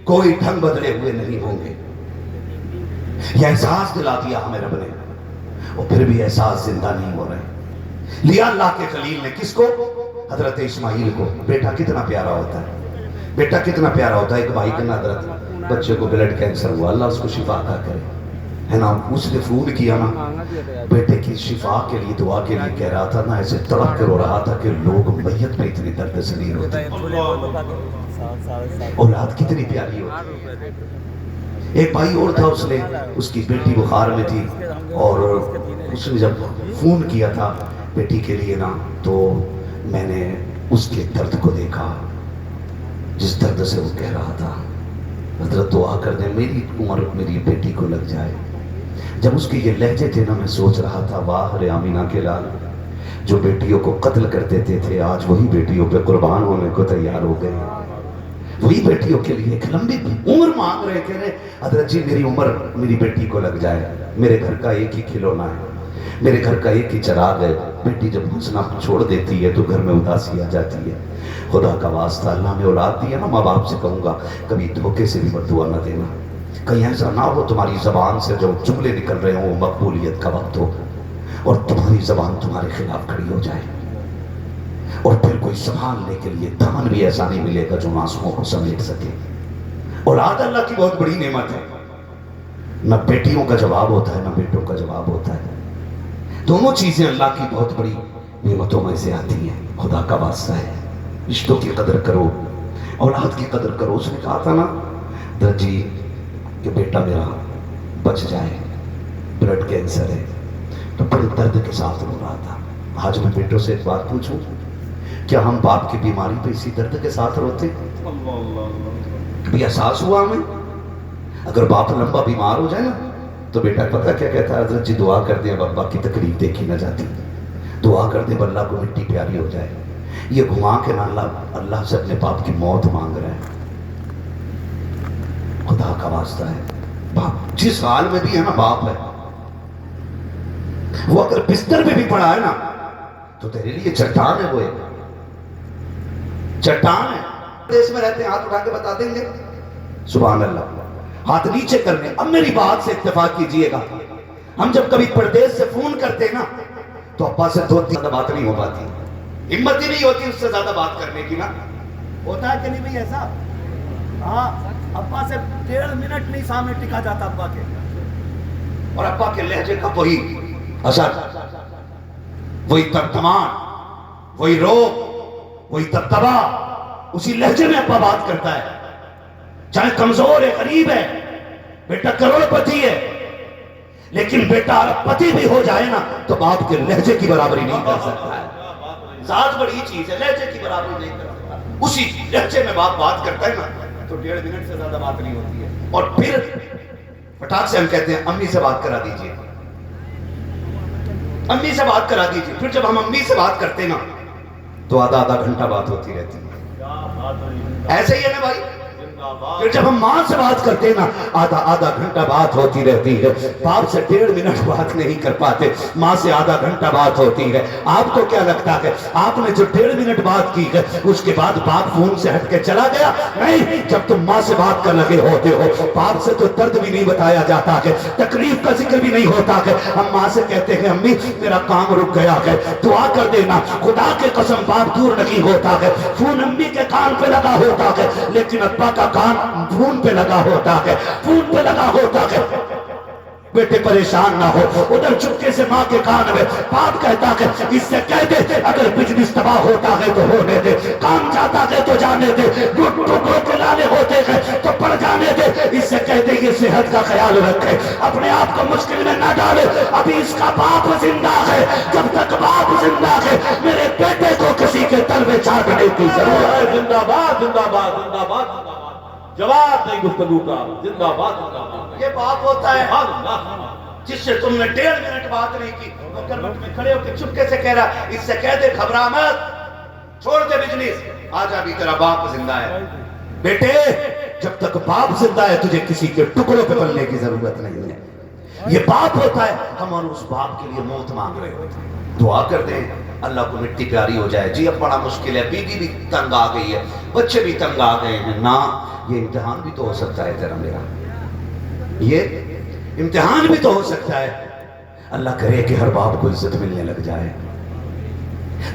کوئی ڈھنگ بدلے ہوئے نہیں ہوں گے. یہ احساس دلا دیا ہمیں رب نے, اور پھر بھی احساس زندہ نہیں ہو رہے. لیا اللہ کے خلیل نے کس کو؟ حضرت اسماعیل کو. بیٹا کتنا پیارا ہوتا ہے, بیٹا کتنا پیارا ہوتا ہے. ایک بھائی کا نا حضرت بچے کو بلڈ کینسر ہوا, اللہ اس کو شفا عطا کرے, ہے نا. اس نے فون کیا نا, بیٹے کی شفا کے لیے دعا کے لیے کہہ رہا تھا نا, ایسے تڑپ کے رو رہا تھا کہ لوگ میت پہ اتنی درد سے نہیں روتے. اولاد کتنی پیاری ہوتی ہے. ایک بھائی اور تھا, اس نے, اس کی بیٹی بخار میں تھی, اور اس نے جب فون کیا تھا بیٹی کے لیے نا, تو میں نے اس کے درد کو دیکھا, جس درد سے وہ کہہ رہا تھا حضرت دعا کر دیں میری عمر میری بیٹی کو لگ جائے. جب اس کے یہ لہجے تھے نا, میں سوچ رہا تھا واہ رے آمینہ کے لال, جو بیٹیوں کو قتل کر دیتے تھے آج وہی بیٹیوں پہ قربان ہونے کو تیار ہو گئے. وہی بیٹیوں کے لیے ایک لمبی عمر مانگ رہے, کہہ رہے حضرت جی میری عمر میری بیٹی کو لگ جائے. میرے گھر کا ایک ہی کھلونا ہے, میرے گھر کا ایک ہی چراغ ہے. بیٹی جب ہنسنا چھوڑ دیتی ہے تو گھر میں اداسی آ جاتی ہے. خدا کا واسطہ اللہ نے اولاد دیا نا, ماں باپ سے کہوں گا کبھی دھوکے سے بھی بددعا نہ دینا. کہیں ایسا نہ ہو تمہاری زبان سے جو جملے نکل رہے ہوں مقبولیت کا وقت ہو, اور تمہاری زبان تمہارے خلاف کھڑی ہو جائے, اور پھر کوئی سنبھالنے کے لیے دامن بھی ایسا نہیں ملے گا جو معصوموں کو سمیٹ سکے. اولاد اللہ کی بہت بڑی نعمت ہے. نہ بیٹیوں کا جواب ہوتا ہے, نہ بیٹوں کا جواب ہوتا ہے. دونوں چیزیں اللہ کی بہت بڑی نعمتوں میں سے آتی ہیں. خدا کا واسطہ ہے, رشتوں کی قدر کرو, اولاد کی قدر کرو. اس نے کہا تھا نا حضرت جی کہ بیٹا میرا بچ جائے, بلڈ کینسر ہے, تو بڑے درد کے ساتھ رو رہا تھا. آج میں بیٹوں سے ایک بات پوچھوں, کیا ہم باپ کی بیماری پہ اسی درد کے ساتھ روتے؟ کبھی احساس ہوا ہمیں؟ اگر باپ لمبا بیمار ہو جائے نا تو بیٹا پتہ کیا کہتا ہے, حضرت جی دعا کر دیں اب ابا کی تکلیف دیکھی نہ جاتی, دعا کر دیں اللہ کو مٹی پیاری ہو جائے. یہ گھما کے نا اللہ سے اپنے باپ کی موت مانگ رہے ہیں. خدا کا واسطہ ہے, باپ جس حال میں بھی ہے نا باپ ہے, وہ اگر بستر میں بھی پڑا ہے نا تو تیرے لیے چٹان ہے. وہ ایک چٹان ہے. دیش میں رہتے ہیں, ہاتھ اٹھا کے بتا دیں گے سبحان اللہ, ہاتھ نیچے کرنے. اب میری بات سے اتفاق کیجئے گا, ہم جب کبھی پردیس سے فون کرتے نا تو ابا سے 2-3 زیادہ بات نہیں ہو پاتی, ہمت ہی نہیں ہوتی اس سے زیادہ بات کرنے کی. نا ہوتا ہے کہ نہیں بھئی ایسا؟ ہاں, ابا سے 1.5 منٹ نہیں سامنے ٹکا جاتا ابا کے, اور ابا کے لہجے کا وہی اثر, وہی ترجمان, وہی روب, وہی دبدبا, اسی لہجے میں ابا بات کرتا ہے. چاہے کمزور ہے, غریب ہے, بیٹا کروڑ پتی ہے, لیکن بیٹا پتی بھی ہو جائے نا تو باپ کے لہجے کی برابری نہیں کر سکتا ہے. ذات بڑی چیز ہے, لہجے کی برابری نہیں کر سکتا. اسی لہجے میں باپ بات کرتا ہے نا تو 1.5 منٹ سے زیادہ بات نہیں ہوتی ہے. اور پھر پٹاخ سے ہم کہتے ہیں امی سے بات کرا دیجئے, امی سے بات کرا دیجئے. پھر جب ہم امی سے بات کرتے نا تو آدھا گھنٹہ بات ہوتی رہتی ہے. ایسے ہی ہے نا بھائی. پھر جب ہم ماں سے بات کرتے نا آدھا گھنٹہ بات ہوتی رہتی ہے. باپ سے 1.5 منٹ بات نہیں کر پاتے, ماں سے آدھا گھنٹہ بات ہوتی ہے. آپ کو کیا لگتا ہے آپ نے جو 1.5 منٹ بات کی ہے اس کے بعد باپ فون سے ہٹ کے چلا گیا؟ نہیں, جب تم ماں سے بات کر لگے ہوتے ہو باپ سے تو درد بھی نہیں بتایا جاتا ہے, تکلیف کا ذکر بھی نہیں ہوتا ہے. ہم ماں سے کہتے ہیں امی میرا کام رک گیا ہے, دعا کر دینا. خدا کے قسم باپ دور نہیں ہوتا ہے, فون امی کے کان پہ لگا ہوتا ہے, لیکن ابا کا کان فون پہ لگا ہوتا ہے, فون پہ لگا ہوتا ہے. بیٹے پریشان نہ ہو, ادھر چپکے سے ماں کے کان میں باپ کہتا ہے اس سے کہہ دے اگر بزنس تباہ ہوتا ہے تو ہونے دے, کام جاتا ہے تو جانے دے, ٹکڑوں کے لالے ہوتے ہیں تو پڑ جانے دے. اس سے کہہ دے یہ صحت کا خیال رکھے, اپنے آپ کو مشکل میں نہ ڈالے. ابھی اس کا باپ زندہ ہے, جب تک باپ زندہ ہے میرے بیٹے کو کسی کے تلوے چاٹنے کی ضرورت ہے. زندہ باد زندہ باد زندہ باد. جواب نہیں گفتگو کا, زندہ باد زندہ باد. یہ باپ ہوتا ہے جس سے تم نے 1.5 منٹ بات نہیں کی, وہ کرمٹ میں کھڑے ہو کے چپکے سے کہہ رہا اس سے کہہ دے گھبرا مت, چھوڑ دے بزنس, آج ابھی تیرا باپ زندہ ہے. بیٹے جب تک باپ زندہ ہے تجھے کسی کے ٹکڑوں پہ پلنے کی ضرورت نہیں ہے. یہ باپ ہوتا ہے. ہم اور اس باپ کے لیے موت مانگ رہے ہوتے ہیں. دعا کر دیں اللہ کو مٹی پیاری ہو جائے. جی اب بڑا مشکل ہے, بیوی بھی تنگ آ گئی ہے, بچے بھی تنگ آ گئے ہیں. نا, یہ امتحان بھی تو ہو سکتا ہے تیرا میرا, یہ امتحان بھی تو ہو سکتا ہے. اللہ کرے کہ ہر باپ کو عزت ملنے لگ جائے.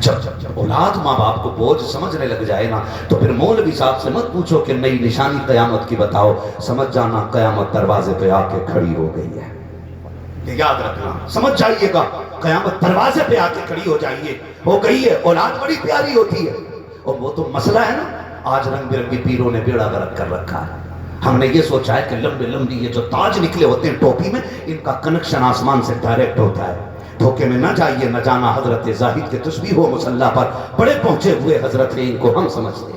جب اولاد ماں باپ کو بوجھ سمجھنے لگ جائے نا تو پھر مولوی صاحب سے مت پوچھو کہ نئی نشانی قیامت کی بتاؤ, سمجھ جانا قیامت دروازے پہ آ کے کھڑی ہو گئی ہے. یہ یاد رکھنا, سمجھ جائیے گا قیامت دروازے پہ آ کے کھڑی ہو جائیے, ہو گئی ہے. اولاد بڑی پیاری ہوتی ہے, اور وہ تو مسئلہ ہے نا آج رنگ برنگی پیروں نے بیڑا غرق کر رکھا ہے. ہم نے یہ سوچا ہے کہ لمبی یہ جو تاج نکلے ہوتے ہیں ٹوپی میں, ان کا کنیکشن آسمان سے ڈائریکٹ ہوتا ہے. دھوکے میں نہ جائیے, نہ جانا حضرت زاہد کے تسبیح ہو مصلی پر بڑے پہنچے ہوئے حضرت ہیں, ان کو ہم سمجھتے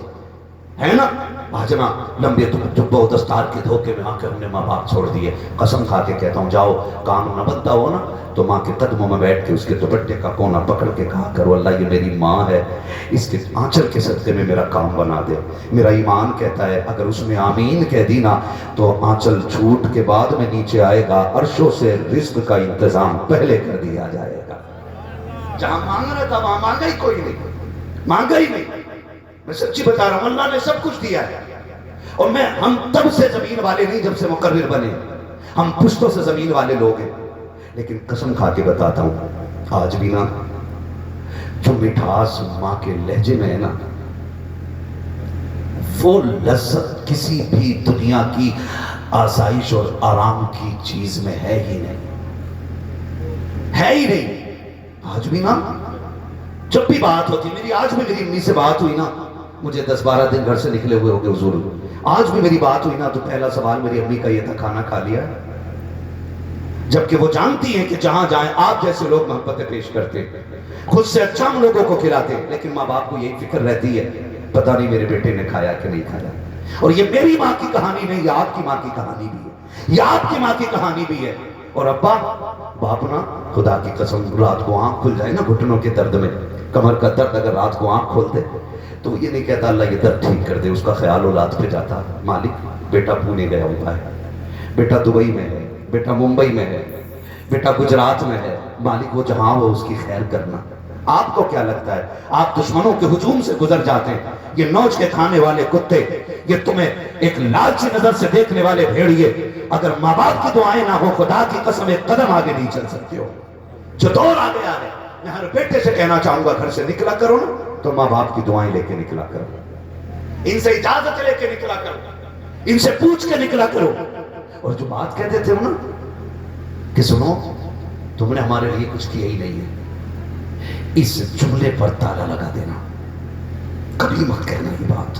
ہیں نا. آجنا لمبے جبہ و دستار کے دھوکے میں آ کے ہم نے ماں باپ چھوڑ دیے. قسم کھا کے کہتا ہوں جاؤ کام نہ بنتا ہو نا تو ماں کے قدموں میں بیٹھ کے اس کے دوپٹے کا کونا پکڑ کے کہا کرو اللہ یہ میری ماں ہے, اس کے آنچل کے صدقے میں میرا کام بنا دے. میرا ایمان کہتا ہے اگر اس میں آمین کہہ دی نا تو آنچل چھوٹ کے بعد میں نیچے آئے گا, عرشوں سے رزق کا انتظام پہلے کر دیا جائے گا. جہاں مانگ رہا تھا وہاں مانگا ہی کوئی نہیں, مانگا ہی نہیں. میں سچی بتا رہا ہوں, اللہ نے سب کچھ دیا ہے. اور ہم تب سے زمین والے نہیں جب سے مقرر بنے, ہم پشتوں سے زمین والے لوگ ہیں. لیکن قسم کھا کے بتاتا ہوں آج بھی نا جو مٹھاس ماں کے لہجے میں ہے نا وہ لذت کسی بھی دنیا کی آسائش اور آرام کی چیز میں ہے ہی نہیں, ہے ہی نہیں. آج بھی نا جب بھی بات ہوتی, میری آج بھی میری امی سے بات ہوئی نا, مجھے 10-12 دن گھر سے نکلے ہوئے ہوگے حضور, آج بھی میری بات ہوئی نا تو پہلا سوال میری امی کا یہ تھا کھانا کھا لیا, جبکہ وہ جانتی ہیں کہ جہاں جائیں آپ جیسے لوگ محبتیں پیش کرتے, خود سے اچھا ہم لوگوں کو کھلاتے, لیکن ماں باپ کو یہی فکر رہتی ہے پتہ نہیں میرے بیٹے نے کھایا کہ نہیں کھایا. اور یہ میری ماں کی کہانی نہیں, یہ آپ کی ماں کی کہانی بھی ہے, یہ آپ کی ماں کی کہانی بھی ہے. اور ابا باپ نا خدا کی قسم رات کو آنکھ کھل جائے نا گھٹنوں کے درد میں, کمر کا درد اگر رات کو آنکھ کھول دے تو وہ یہ نہیں کہتا اللہ یہ درد ٹھیک کر دے, اس کا خیال اولاد پہ جاتا, مالک بیٹا پونے گیا ہوا ہے, بیٹا دبئی میں ہے, بیٹا ممبئی میں ہے, بیٹا گجرات میں ہے, مالک وہ جہاں ہو اس کی خیر کرنا. آپ کو کیا لگتا ہے آپ دشمنوں کے ہجوم سے گزر جاتے ہیں, یہ نوچ کے کھانے والے کتے, یہ تمہیں ایک لالچی نظر سے دیکھنے والے بھیڑیے, اگر ماں باپ کی دعائیں نہ ہو خدا کی قسم ایک قدم آگے نہیں چل سکتے ہو. جو دور آگے آ رہے, میں ہر بیٹے سے کہنا چاہوں گا گھر سے نکلا کرو نا تو ماں باپ کی دعائیں لے کے نکلا کرو, ان سے اجازت لے کے نکلا کرو, ان سے پوچھ کے نکلا کرو. اور جو بات کہتے تھے نا کہ سنو تم نے ہمارے لیے کچھ کیا ہی نہیں ہے, اس جملے پر تالا لگا دینا, کبھی مت کہنا یہ بات.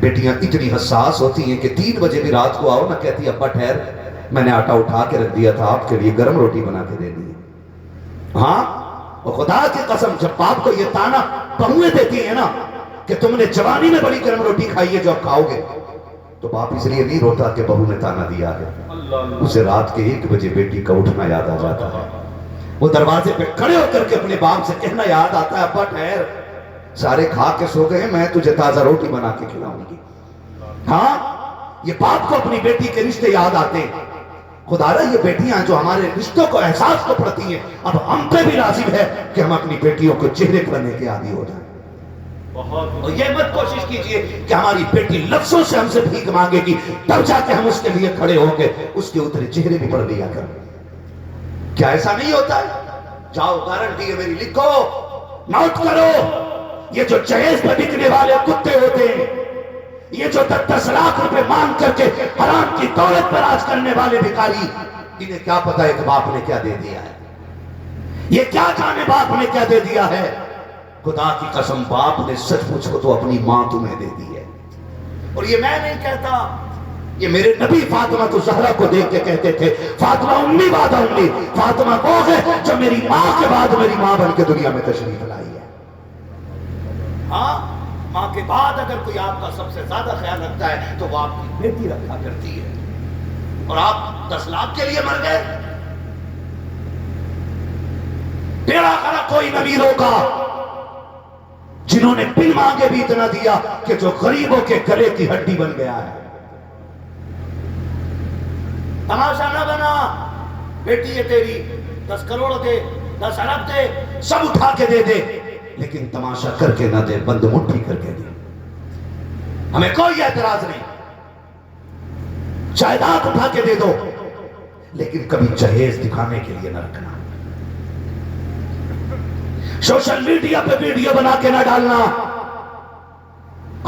بیٹیاں اتنی حساس ہوتی ہیں کہ 3 بجے بھی رات کو آؤ نہ، کہتی ابا ٹھہر، میں نے آٹا اٹھا کے رکھ دیا تھا، آپ کے لیے گرم روٹی بنا کے دے دی۔ ہاں، اور خدا کی قسم جب باپ کو یہ تانا بہویں دیتی ہیں نا کہ تم نے جوانی میں بڑی گرم روٹی کھائی ہے جو اب کھاؤ گے، تو باپ اس لیے نہیں روتا کہ بہو نے تانا دیا ہے، اسے رات کے 1 بجے بیٹی کا اٹھنا یاد آ جاتا ہے۔ وہ دروازے پہ کھڑے ہو کر کے اپنے باپ سے کہنا یاد آتا ہے، ابا ٹھہر، سارے کھا کے سو گئے، میں تجھے تازہ روٹی بنا کے کھلاؤں گی۔ ہاں، یہ باپ کو اپنی بیٹی کے رشتے یاد آتے ہیں۔ خدا را، یہ بیٹیاں جو ہمارے رشتوں کو احساس کو پڑتی ہیں، اب ہم پہ بھی لازم ہے کہ ہم اپنی بیٹیوں کو چہرے کرنے کے عادی ہو جائیں۔ اور یہ مت کوشش کیجئے کہ ہماری بیٹی لفظوں سے ہم سے بھیک مانگے گی تب جا کے ہم اس کے لیے کھڑے ہوں گے، اس کے اترے چہرے بھی پڑھ لیا کر۔ کیا ایسا نہیں ہوتا ہے؟ جاؤ، گارنٹی ہے میری، لکھو، نوٹ کرو، یہ جو جہیز پہ بکنے والے کتے ہوتے ہیں، یہ جو 10 لاکھ روپے مانگ کر کے حرام کی دولت پر راج کرنے والے بھکاری، انہیں کیا پتا ہے کہ باپ نے کیا دے دیا ہے؟ یہ کیا جانے باپ نے کیا دے دیا ہے؟ خدا کی قسم، باپ نے سچ مچ کو تو اپنی ماں تمہیں دے دی ہے۔ اور یہ میں نہیں کہتا، یہ میرے نبی فاطمہ تو زہرا کو دیکھ کے کہتے تھے، فاطمہ امی بعد امی، فاطمہ وہ ہے جو میری ماں کے بعد میری ماں بن کے دنیا میں تشریف لائی ہے۔ ہاں، ماں کے بعد اگر کوئی آپ کا سب سے زیادہ خیال رکھتا ہے تو وہ آپ کی بیٹی رکھا کرتی ہے، اور آپ 10 لاکھ کے لیے مر گئے؟ تیرا خلا کوئی نبی روکا جنہوں نے بن مانگے بھی اتنا دیا کہ جو غریبوں کے گلے کی ہڈی بن گیا ہے۔ تماشا نہ بنا، بیٹی ہے تیری، 10 کروڑ دے، 10 ارب دے، سب اٹھا کے دے دے، لیکن تماشا کر کے نہ دے، بند مٹھی کر کے دے۔ ہمیں کوئی اعتراض نہیں، جائیداد اٹھا کے دے دو، لیکن کبھی جہیز دکھانے کے لیے نہ رکھنا۔ سوشل میڈیا پہ ویڈیو بنا کے نہ ڈالنا۔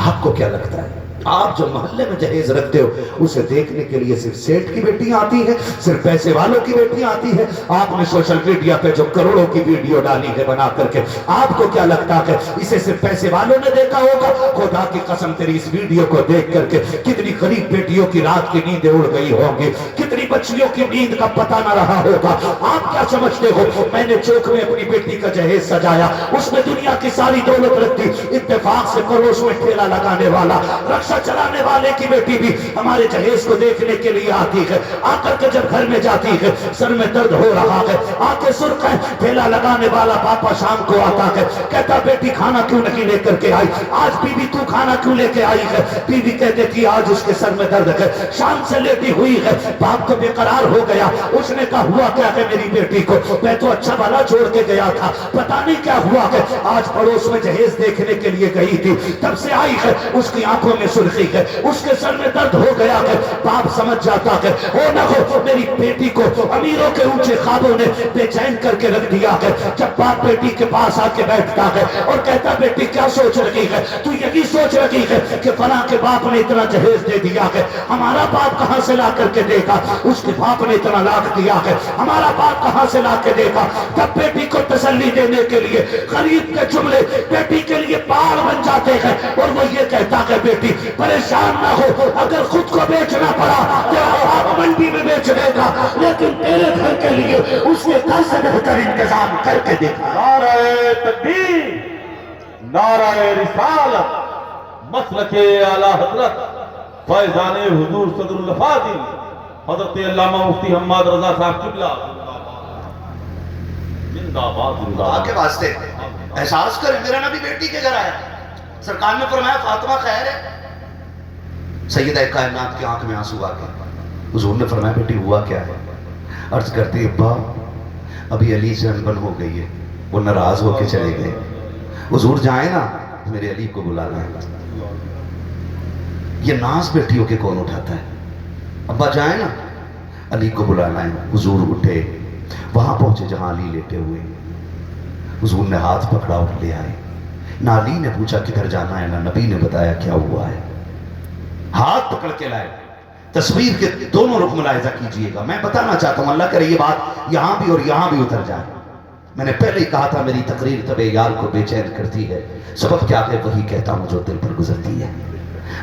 آپ کو کیا لگتا ہے آپ جو محلے میں جہیز رکھتے ہو اسے دیکھنے کے لیے صرف سیٹ کی بیٹیاں آتی ہیں، صرف پیسے والوں کی بیٹیاں آتی ہیں؟ آپ نے سوشل میڈیا پہ جو کروڑوں کی ویڈیو ڈالی ہے بنا کر کے، آپ کو کیا لگتا ہے اسے صرف پیسے والوں نے دیکھا ہوگا؟ خدا کی قسم، تیری اس ویڈیو کو دیکھ کر کے کتنی غریب بیٹیوں کی رات کی نیندیں اڑ گئی ہوں گی، کتنی بچیوں کی نیند کا پتہ نہ رہا ہوگا۔ آپ کیا سمجھتے ہو میں نے چوک میں اپنی بیٹی کا جہیز سجایا، اس میں دنیا کی ساری دولت رکھ دی، اتفاق سے پڑوس میں ٹھیلا لگانے والا، رکشہ چلانے والے کی بیٹی بھی ہمارے جہیز کو دیکھنے کے لیے آتی ہے، آ کر کے جب گھر میں جاتی ہے سر میں درد ہو رہا ہے، آ کے سرخ ہے، ٹھیلا لگانے والا پاپا شام کو آتا ہے، کہتا بیٹی کھانا کیوں نہیں لے کر کے آئی، آج بی بی تو کھانا کیوں لے کے آئی ہے؟ بی بی کہتے تھی آج اس کے سر میں درد ہے، شام سے لیٹی ہوئی ہے، باپ کو بے قرار ہو گیا، اس نے کہا ہوا کیا ہے میری بیٹی کو؟ میں تو اچھا والا چھوڑ کے گیا تھا، پتہ نہیں کیا ہوا ہے، آج پڑوس میں جہیز دیکھنے کے لیے گئی تھی، تب سے آئی ہے، اس کی آنکھوں میں سرخی ہے، اس کے سر میں درد ہو گیا ہے۔ باپ سمجھ جاتا ہے ہو نہ ہو میری بیٹی کو امیروں کے اونچے خوابوں نے بے چین کر کے رکھ دیا ہے۔ جب باپ بیٹی کے پاس آ کے بیٹھتا ہے اور کہتا بیٹی کیا سوچ رہی ہے؟ تو یہی سوچ رہی ہے کہ فلاں کے باپ نے اتنا جہیز دے دیا ہے، ہمارا باپ کہاں سے لا کر کے دے گا؟ اس کے باپ نے اتنا لاکھ دیا ہے، ہمارا باپ کہاں سے لا کے دے گا؟ تب بیٹی کو تسلی دینے کے لیے غریب کے جملے بیٹی کے لیے پہاڑ بن جاتے ہیں، اور وہ یہ کہتا ہے بیٹی پریشان نہ ہو، اگر خود کو بیچنا پڑا تیرا باپ منڈی میں بیچ دے گا، لیکن تیرے گھر کے لیے اس نے 10 سے بہتر انتظام کر کے دیکھا۔ نعرہ تکبیر، نعرہ رسالت، مسلک اعلی حضرت فیضان حضور صدر الفاضل حضرت علامہ مفتی حماد رضا صاحب قبلہ زندہ باد زندہ خدا باد۔ کے واسطے احساس کریں، میرا نبی بیٹی کے گھر آیا، سرکار نے فرمایا فاطمہ خیر ہے؟ سیدہ کائنات کی آنکھ میں آنسو آ گئے، حضور نے فرمایا بیٹی ہوا کیا ہے؟ عرض کرتی ابا ابھی علی سے انبن ہو گئی ہے، وہ ناراض ہو کے چلے گئے، حضور جائیں نا میرے علی کو بلا لیں۔ یہ ناز بیٹیوں کے کون اٹھاتا ہے؟ ابا جائیں نا علی کو بلا لائیں۔ حضور اٹھے، وہاں پہنچے جہاں علی لیٹے ہوئے، حضور نے ہاتھ پکڑا اور لے آئے۔ نہ علی نے پوچھا کدھر جانا ہے، نہ نبی نے بتایا کیا ہوا ہے، ہاتھ پکڑ کے لائے۔ تصویر کے دونوں رخ ملاحظہ کیجئے گا، میں بتانا چاہتا ہوں اللہ کرے یہ بات یہاں بھی اور یہاں بھی اتر جائے۔ میں نے پہلے ہی کہا تھا میری تقریر طبع یار کو بے چین کرتی ہے، سبب کیا ہے وہی کہتا ہوں جو دل پر گزرتی ہے۔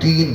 3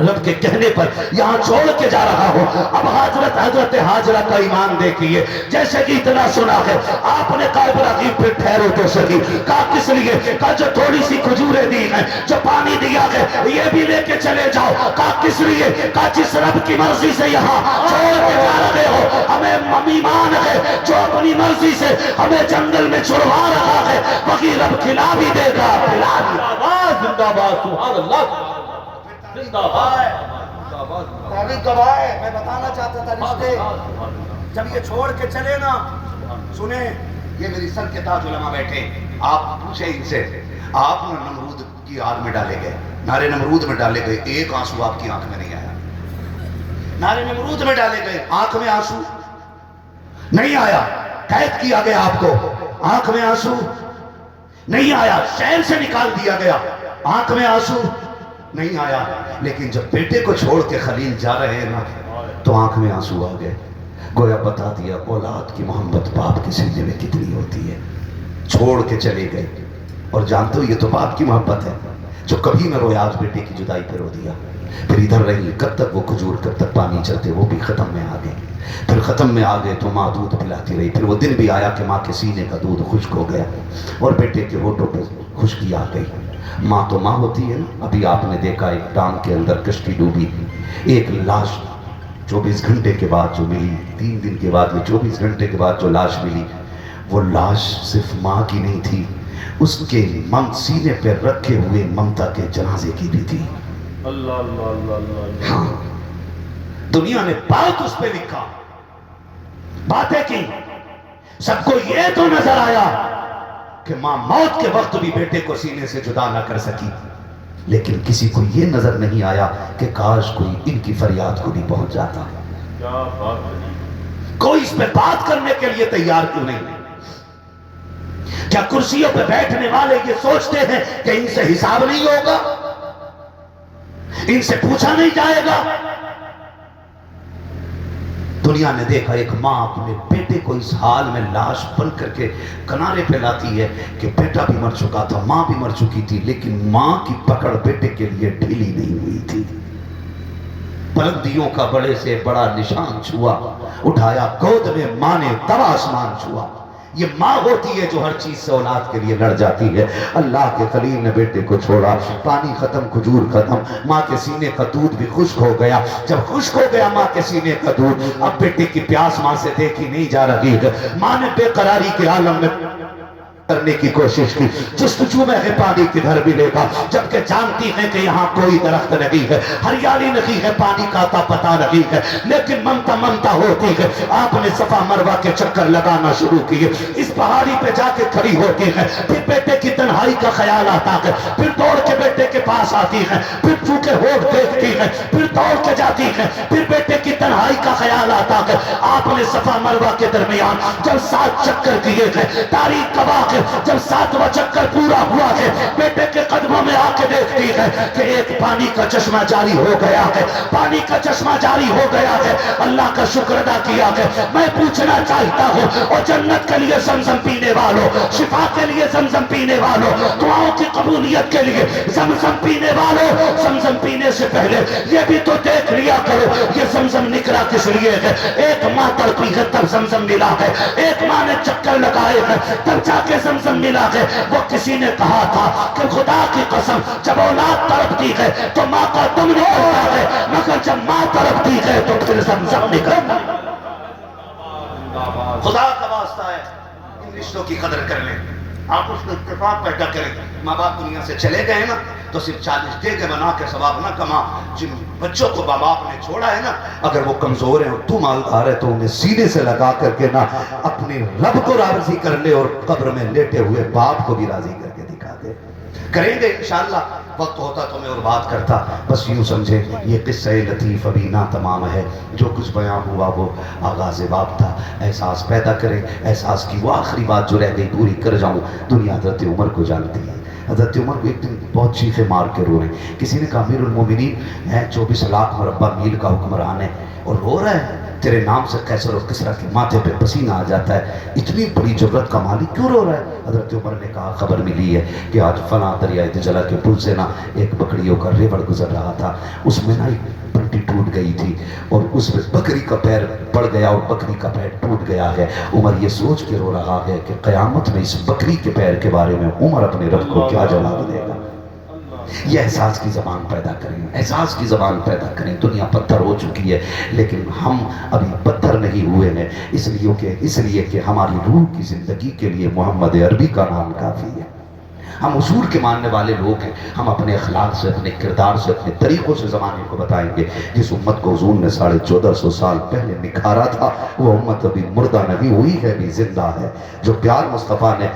رب کے کہنے پر یہاں چھوڑ کے جا رہا ہو. اب حضرت حاجرہ کا ایمان دیکھیے. جیسے کہ اتنا سنا ہے, آپ نے کہا ابراہیم پہ ٹھہرو تو سکی. کہا کس لیے؟ کہا جو تھوڑی سی کھجوریں دی ہیں, جو پانی دیا ہے, یہ بھی لے کے چلے جاؤ. کہا کس لیے؟ کہا جس رب کی مرضی سے یہاں چھوڑ کے جا رہے ہو, ہمیں ایمان ہے جو اپنی مرضی سے ہمیں جنگل میں چھڑوا رہا ہے, وہی رب کھلا بھی دے گا, پلا بھی. زندہ باد, سبحان اللہ. تاریخ گواہ ہے. میں بتانا چاہتا تھا رشتے جب یہ چھوڑ کے چلے نا, سنیں یہ میری سر کے تاج علماء بیٹھے, آپ پوچھیں ان سے, آپ نمرود کی آگ میں ڈالے گئے, نارے نمرود میں ڈالے گئے, ایک آنسو آپ کی آنکھ میں نہیں آیا. نارے نمرود میں ڈالے گئے, آنکھ میں آنسو نہیں آیا. قید کیا گیا آپ کو, آنکھ میں آنسو نہیں آیا. شہر سے نکال دیا گیا, آنکھ میں آنسو نہیں آیا. لیکن جب بیٹے کو چھوڑ کے خلیل جا رہے ہیں نا, تو آنکھ میں آنسو آ گئے. گویا بتا دیا اولاد کی محبت باپ کے سینے میں کتنی ہوتی ہے. چھوڑ کے چلے گئے, اور جانتے ہو یہ تو باپ کی محبت ہے جو کبھی نہ رویا. آج بیٹے کی جدائی پہ رو دیا. پھر ادھر رہی, کب تک وہ کھجور, کب تک پانی چلتے, وہ بھی ختم میں آ گئے. پھر ختم میں آ گئے تو ماں دودھ پلاتی رہی. پھر وہ دن بھی آیا کہ ماں کے سینے کا دودھ خشک ہو گیا اور بیٹے کے ہونٹوں پہ خشکی آ گئی. ماں تو ماں ہوتی ہے نا. ابھی آپ نے دیکھا ایک ڈام کے اندر کشتی ڈوبی, ایک لاش 24 گھنٹے کے بعد جو ملی, 3 دن کے بعد, 24 گھنٹے کے بعد جو لاش ملی, وہ لاش صرف ماں کی نہیں تھی, اس کے سینے پہ رکھے ہوئے ممتا کے جنازے کی بھی تھی. اللہ اللہ اللہ اللہ. ہاں, دنیا نے بات اس پہ لکھا, باتیں کی. سب کو یہ تو نظر آیا کہ ماں موت کے وقت بھی بیٹے کو سینے سے جدا نہ کر سکی, لیکن کسی کو یہ نظر نہیں آیا کہ کاش کوئی ان کی فریاد کو بھی پہنچ جاتا. کیا بات ہے. کوئی اس پہ بات کرنے کے لیے تیار کیوں نہیں؟ کیا کرسیوں پہ بیٹھنے والے یہ سوچتے ہیں کہ ان سے حساب نہیں ہوگا, ان سے پوچھا نہیں جائے گا؟ دنیا نے دیکھا ایک ماں اپنے بیٹے کو اس حال میں لاش بن کر کے کنارے پہ لاتی ہے کہ بیٹا بھی مر چکا تھا, ماں بھی مر چکی تھی, لیکن ماں کی پکڑ بیٹے کے لیے ڈھیلی نہیں ہوئی تھی. بلندیوں کا بڑے سے بڑا نشان چھوا, اٹھایا گود میں ماں نے تب آسمان چھوا. یہ ماں ہوتی ہے جو ہر چیز سے اولاد کے لیے لڑ جاتی ہے. اللہ کے خلیل نے بیٹے کو چھوڑا, پانی ختم, کھجور ختم, ماں کے سینے کا دودھ بھی خشک ہو گیا. جب خشک ہو گیا ماں کے سینے کا دودھ, اب بیٹے کی پیاس ماں سے دیکھی نہیں جا رہی ہے. ماں نے بے قراری کے عالم میں کرنے کی کوشش کی, جستجو میں ہے پانی کدھر ملے گا, جبکہ جانتی ہے کہ یہاں کوئی درخت نہیں ہے, ہریالی نہیں ہے, پانی کا تا پتا نہیں ہے, لیکن ممتا ممتا ہوتی ہے. آپ نے صفا مروہ کے چکر لگانا شروع کیے, اس پہاڑی پہ جا کے کھڑی ہوتی ہے, پھر بیٹے کی تنہائی کا خیال آتا ہے, پھر دوڑ کے بیٹے کے پاس آتی ہے, پھر چونکہ ہوٹ دیکھتی ہے, پھر دوڑ کے جاتی ہے, پھر بیٹے کی تنہائی کا خیال آتا ہے. آپ نے صفا مروہ کے درمیان جب 7 چکر کیے ہیں, تاریخ گواہ جب 7واں چکر پورا ہوا ہے, بیٹے کے قدموں میں آ کے دیکھتی ہے کہ ایک پانی کا چشمہ جاری ہو گیا ہے, پانی کا چشمہ جاری ہو گیا ہے. اللہ کا شکر ادا کیا ہے. میں پوچھنا چاہتا ہوں, اور جنت کے لیے زمزم پینے والوں, شفا کے لیے زمزم پینے والوں, دعاؤں کی قبولیت کے لیے زمزم پینے والوں, زمزم پینے سے پہلے یہ بھی تو دیکھ لیا کرو یہ زمزم نکلا کس لیے ہے. ایک ماں تڑپی ہے تب زمزم ملا ہے, ایک ماں نے چکر لگائے ہیں تب جا کے زمزم ملا ہے. وہ کسی نے کہا تھا کہ خدا کی قسم جب اولاد تڑپتی ہے تو ماں کا دم نکلتا ہے, مگر جب ماں تڑپتی ہے تو پھر زمزم نکلتا ہے. خدا کا واسطہ ہے, ان رشتوں کی قدر کر لیں, آپ اس کو اتفاق پیدا کریں. ماں باپ دنیا سے چلے گئے نا تو صرف 40 دیگے بنا کے ثواب نہ کما. جن بچوں کو ماں باپ نے چھوڑا ہے نا, اگر وہ کمزور ہیں اور تو مالدار ہے تو انہیں سینے سے لگا کر کے نا اپنے رب کو راضی کر لے, اور قبر میں لیٹے ہوئے باپ کو بھی راضی کر کے دکھا دے. کریں گے انشاءاللہ. وقت ہوتا تو میں اور بات کرتا, بس یوں سمجھیں یہ قصہ لطیف ابھی نہ تمام ہے. جو کچھ بیان ہوا وہ آغاز باب تھا. احساس پیدا کریں, احساس کی وہ آخری بات جو رہ گئی پوری کر جاؤں. دنیا حضرت عمر کو جانتی ہے. حضرت عمر کو ایک دن بہت چیخیں مار کے رو رہے ہیں. کسی نے کہا امیر المومنین ہے, 24 لاکھ مربع میل کا حکمران ہے اور رو رہا ہے. تیرے نام سے قیصر اور کسریٰ کے ماتھے پہ پسینہ آ جاتا ہے، اتنی بڑی جرت کا مالک کیوں رو رہا ہے؟ حضرت عمر نے کہا خبر ملی ہے کہ آج فلاں دریائے دجلہ کے پل سے نا ایک بکریوں کا ریوڑ گزر رہا تھا، اس میں نا ایک پٹی ٹوٹ گئی تھی اور اس میں بکری کا پیر پڑ گیا اور بکری کا پیر ٹوٹ گیا ہے۔ عمر یہ سوچ کے رو رہا ہے کہ قیامت میں اس بکری کے پیر کے بارے میں عمر اپنے رب کو کیا جواب دے گا۔ یہ احساس کی زبان پیدا کریں، احساس کی زبان پیدا کریں۔ دنیا پتھر ہو چکی ہے لیکن ہم ابھی پتھر نہیں ہوئے ہیں، اس لیے کہ ہماری روح کی زندگی کے لیے محمد عربی کا نام کافی ہے۔ ہم اصول کے ماننے والے لوگ ہیں، ہم اپنے اخلاق سے، اپنے کردار سے، اپنے طریقوں سے زمانے کو بتائیں گے۔ جس امت کو حضور نے 1450 سال پہلے نکھارا تھا وہ امت ابھی مردہ نہیں ہوئی ہے، بھی زندہ ہے۔ جو پیار مصطفیٰ نے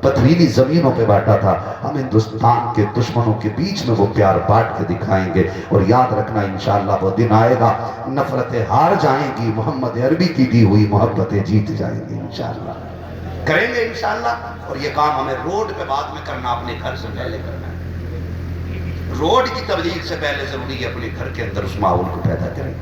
پتھریلی زمینوں پہ بانٹا تھا، ہم ہندوستان کے دشمنوں کے بیچ میں وہ پیار بانٹ کے دکھائیں گے۔ اور یاد رکھنا انشاءاللہ وہ دن آئے گا، نفرتیں ہار جائیں گی، محمد عربی کی دی ہوئی محبتیں جیت جائیں گی انشاءاللہ۔ کریں گے انشاءاللہ۔ اور یہ کام ہمیں روڈ پہ بعد میں کرنا، اپنے گھر سے پہلے کرنا ہے۔ روڈ کی تبلیغ سے پہلے ضروری ہے اپنے گھر کے اندر اس ماحول کو پیدا کریں،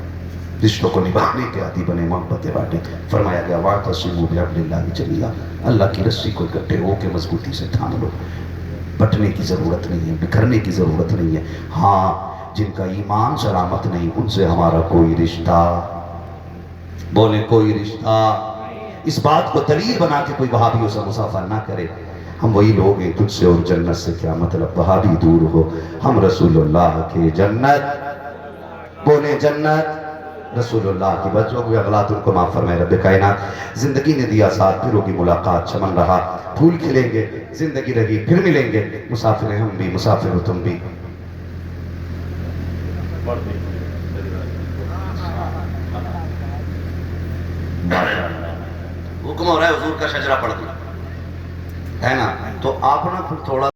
رشتوں کو نبھانے کے عادی بنے، محبتیں بانٹیں۔ فرمایا گیا واعتصموا بحبل اللہ جمیعا، اللہ کی رسی کو اکٹھے ہو کے مضبوطی سے تھام لو۔ بٹنے کی ضرورت نہیں ہے، بکھرنے کی ضرورت نہیں ہے۔ ہاں جن کا ایمان سلامت نہیں ان سے ہمارا کوئی رشتہ، بولے کوئی رشتہ، اس بات کو دلیل بنا کے کوئی وہابیوں سے مصافحہ نہ کرے۔ ہم وہی لوگ ہیں، تجھ سے اور جنت سے کیا مطلب، وہابی دور ہو، ہم رسول اللہ کے جنت، بولے جنت رسول اللہ کی۔ بچوں کو اغلاط ان کو معاف فرمائے رب کائنات۔ زندگی نے دیا ساتھ، پھر ہوگی ملاقات، چمن رہا پھول کھلیں گے، زندگی رہی پھر ملیں گے، مسافر ہم بھی، مسافر ہو تم بھی۔ حکم ہو رہا ہے حضور کا شجرہ پڑھ دیں، ہے نا؟ تو آپ نا پھر تھوڑا